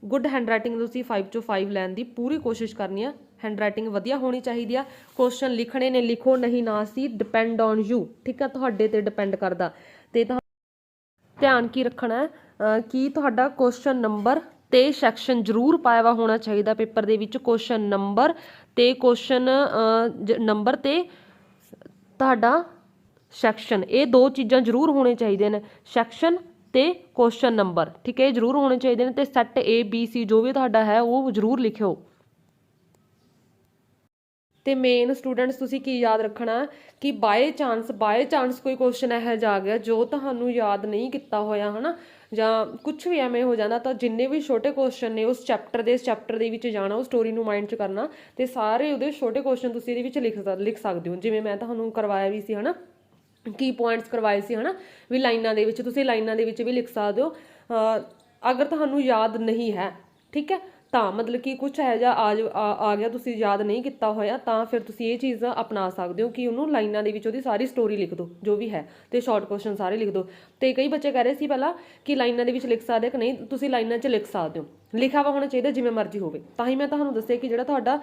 ਗੁੱਡ ਹੈਂਡਰਾਈਟਿੰਗ ਤੁਸੀਂ 5 ਚੋਂ 5 ਲੈਣ ਦੀ ਪੂਰੀ ਕੋਸ਼ਿਸ਼ ਕਰਨੀ ਆ। ਹੈਂਡਰਾਈਟਿੰਗ ਵਧੀਆ ਹੋਣੀ ਚਾਹੀਦੀ ਆ। ਕੁਐਸਚਨ ਲਿਖਣੇ ਨੇ ਲਿਖੋ, ਨਹੀਂ ਨਾ ਸੀ ਡਿਪੈਂਡ ਔਨ ਯੂ, ਠੀਕ ਆ, ਤੁਹਾਡੇ ਤੇ ਡਿਪੈਂਡ ਕਰਦਾ। ਤੇ ਧਿਆਨ ਕੀ ਰੱਖਣਾ ਹੈ ਕਿ ਤੁਹਾਡਾ ਕੁਐਸਚਨ ਨੰਬਰ ਤੇ ਸੈਕਸ਼ਨ ਜ਼ਰੂਰ ਪਾਇਆ ਵਾ ਹੋਣਾ ਚਾਹੀਦਾ ਪੇਪਰ ਦੇ ਵਿੱਚ। ਕੁਐਸਚਨ ਨੰਬਰ ਤੇ ਨੰਬਰ ਤੇ ਤੁਹਾਡਾ ਸੈਕਸ਼ਨ, ਇਹ ਦੋ ਚੀਜ਼ਾਂ ਜ਼ਰੂਰ ਹੋਣੇ ਚਾਹੀਦੇ ਨੇ, ਸੈਕਸ਼ਨ ਤੇ ਕੁਐਸਚਨ ਨੰਬਰ, ਠੀਕ ਹੈ, ਇਹ ਜ਼ਰੂਰ ਹੋਣੇ ਚਾਹੀਦੇ ਨੇ। ਤੇ ਸੈੱਟ ABC ਜੋ ਵੀ ਤੁਹਾਡਾ ਹੈ ਉਹ ਜ਼ਰੂਰ ਲਿਖਿਓ। ਤੇ ਮੇਨ ਸਟੂਡੈਂਟਸ ਤੁਸੀਂ ਕੀ ਯਾਦ ਰੱਖਣਾ ਕਿ ਬਾਏ ਚਾਂਸ ਕੋਈ ਕੁਐਸਚਨ ਇਹੋ ਜਿਹਾ ਆ ਗਿਆ ਜੋ ਤੁਹਾਨੂੰ ਯਾਦ ਨਹੀਂ ਕੀਤਾ ਹੋਇਆ ਹਨਾ, ਜਾਂ ਕੁਝ ਵੀ ਐਵੇਂ ਹੋ ਜਾਂਦਾ, ਤਾਂ ਜਿੰਨੇ ਵੀ ਛੋਟੇ ਕੁਐਸਚਨ ਨੇ ਉਸ ਚੈਪਟਰ ਦੇ ਵਿੱਚ ਜਾਣਾ, ਉਹ ਸਟੋਰੀ ਨੂੰ ਮਾਈਂਡ 'ਚ ਕਰਨਾ ਤੇ ਸਾਰੇ ਉਹਦੇ ਛੋਟੇ ਕੁਐਸਚਨ ਤੁਸੀਂ ਇਹਦੇ ਵਿੱਚ ਲਿਖ ਸਕਦੇ ਹੋ। ਜਿਵੇਂ ਮੈਂ ਤੁਹਾਨੂੰ ਕਰਵਾਇਆ ਵੀ ਸੀ ਹਨਾ, ਕੀ ਪੁਆਇੰਟਸ ਕਰਵਾਏ ਸੀ ਹਨਾ, ਵੀ ਲਾਈਨਾਂ ਦੇ ਵਿੱਚ ਤੁਸੀਂ ਲਾਈਨਾਂ ਦੇ ਵਿੱਚ ਵੀ ਲਿਖ ਸਕਦੇ ਹੋ। ਅਗਰ ਤੁਹਾਨੂੰ ਯਾਦ ਨਹੀਂ ਹੈ, ਠੀਕ ਹੈ, ਤਾਂ ਮਤਲਬ ਕਿ ਕੁਛ ਇਹੋ ਜਿਹਾ ਆ ਗਿਆ ਤੁਸੀਂ ਯਾਦ ਨਹੀਂ ਕੀਤਾ ਹੋਇਆ, ਤਾਂ ਫਿਰ ਤੁਸੀਂ ਇਹ ਚੀਜ਼ ਅਪਣਾ ਸਕਦੇ ਹੋ ਕਿ ਉਹਨੂੰ ਲਾਈਨਾਂ ਦੇ ਵਿੱਚ ਉਹਦੀ ਸਾਰੀ ਸਟੋਰੀ ਲਿਖ ਦਿਓ ਜੋ ਵੀ ਹੈ, ਤੇ ਸ਼ਾਰਟ ਕੁਐਸਚਨ ਸਾਰੇ ਲਿਖ ਦਿਓ। ਤੇ ਕਈ ਬੱਚੇ ਕਹਿ ਰਹੇ ਸੀ ਪਹਿਲਾਂ ਕਿ ਲਾਈਨਾਂ ਦੇ ਵਿੱਚ ਲਿਖ ਸਕਦੇ ਕਿ ਨਹੀਂ, ਤੁਸੀਂ ਲਾਈਨਾਂ 'ਚ ਲਿਖ ਸਕਦੇ ਹੋ, ਲਿਖਿਆ ਵਾ ਹੋਣਾ ਚਾਹੀਦਾ ਜਿਵੇਂ ਮਰਜ਼ੀ ਹੋਵੇ। ਤਾਂ ਹੀ ਮੈਂ ਤੁਹਾਨੂੰ ਦੱਸਿਆ ਕਿ ਜਿਹੜਾ ਤੁਹਾਡਾ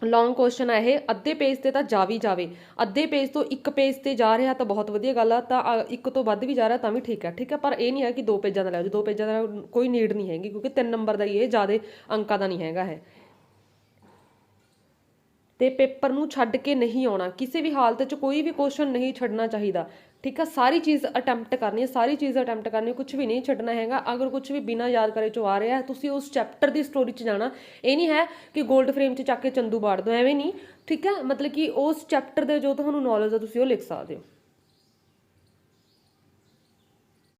ਲੌਂਗ ਕੁਐਸਚਨ ਹੈ ਇਹ ਅੱਧੇ ਪੇਜ ਤੇ ਤਾਂ ਜਾਵੇ, ਅੱਧੇ ਪੇਜ ਤੋਂ ਇੱਕ ਪੇਜ ਤੇ ਜਾ ਰਿਹਾ ਤਾਂ ਬਹੁਤ ਵਧੀਆ ਗੱਲ ਆ, ਤਾਂ ਇੱਕ ਤੋਂ ਵੱਧ ਵੀ ਜਾ ਰਿਹਾ ਤਾਂ ਵੀ ਠੀਕ ਹੈ। ਪਰ ਇਹ ਨਹੀਂ ਹੈ ਕਿ 2 ਪੇਜਾਂ ਦਾ ਲੈ ਜਾਓ, 2 ਪੇਜਾਂ ਦਾ ਕੋਈ ਨੀਡ ਨਹੀਂ ਹੈਗੀ, ਕਿਉਂਕਿ 3 ਨੰਬਰ ਦਾ ਹੀ ਇਹ ਜ਼ਿਆਦਾ ਅੰਕਾਂ ਦਾ ਨਹੀਂ ਹੈਗਾ ਹੈ। ਤੇ ਪੇਪਰ ਨੂੰ ਛੱਡ ਕੇ ਨਹੀਂ ਆਉਣਾ, ਕਿਸੇ ਵੀ ਹਾਲਤ 'ਚ ਕੋਈ ਵੀ ਕੁਐਸਚਨ ਨਹੀਂ ਛੱਡਣਾ ਚਾਹੀਦਾ, ਠੀਕ ਆ, ਸਾਰੀ ਚੀਜ਼ ਅਟੈਂਪਟ ਕਰਨੀ, ਕੁਝ ਵੀ ਨਹੀਂ ਛੱਡਣਾ ਹੈਗਾ। ਅਗਰ ਕੁਝ ਵੀ ਬਿਨਾਂ ਯਾਦ ਕਰੇ ਚੋਂ ਆ ਰਿਹਾ, ਤੁਸੀਂ ਉਸ ਚੈਪਟਰ ਦੀ ਸਟੋਰੀ 'ਚ ਜਾਣਾ। ਇਹ ਨਹੀਂ ਹੈ ਕਿ ਗੋਲਡ ਫਰੇਮ 'ਚ ਚੱਕ ਕੇ ਚੰਦੂ ਬਾੜ ਦੋ, ਐਵੇਂ ਨਹੀਂ, ਠੀਕ ਹੈ, ਮਤਲਬ ਕਿ ਉਸ ਚੈਪਟਰ ਦੇ ਜੋ ਤੁਹਾਨੂੰ ਨੌਲੇਜ ਆ ਤੁਸੀਂ ਉਹ ਲਿਖ ਸਕਦੇ ਹੋ।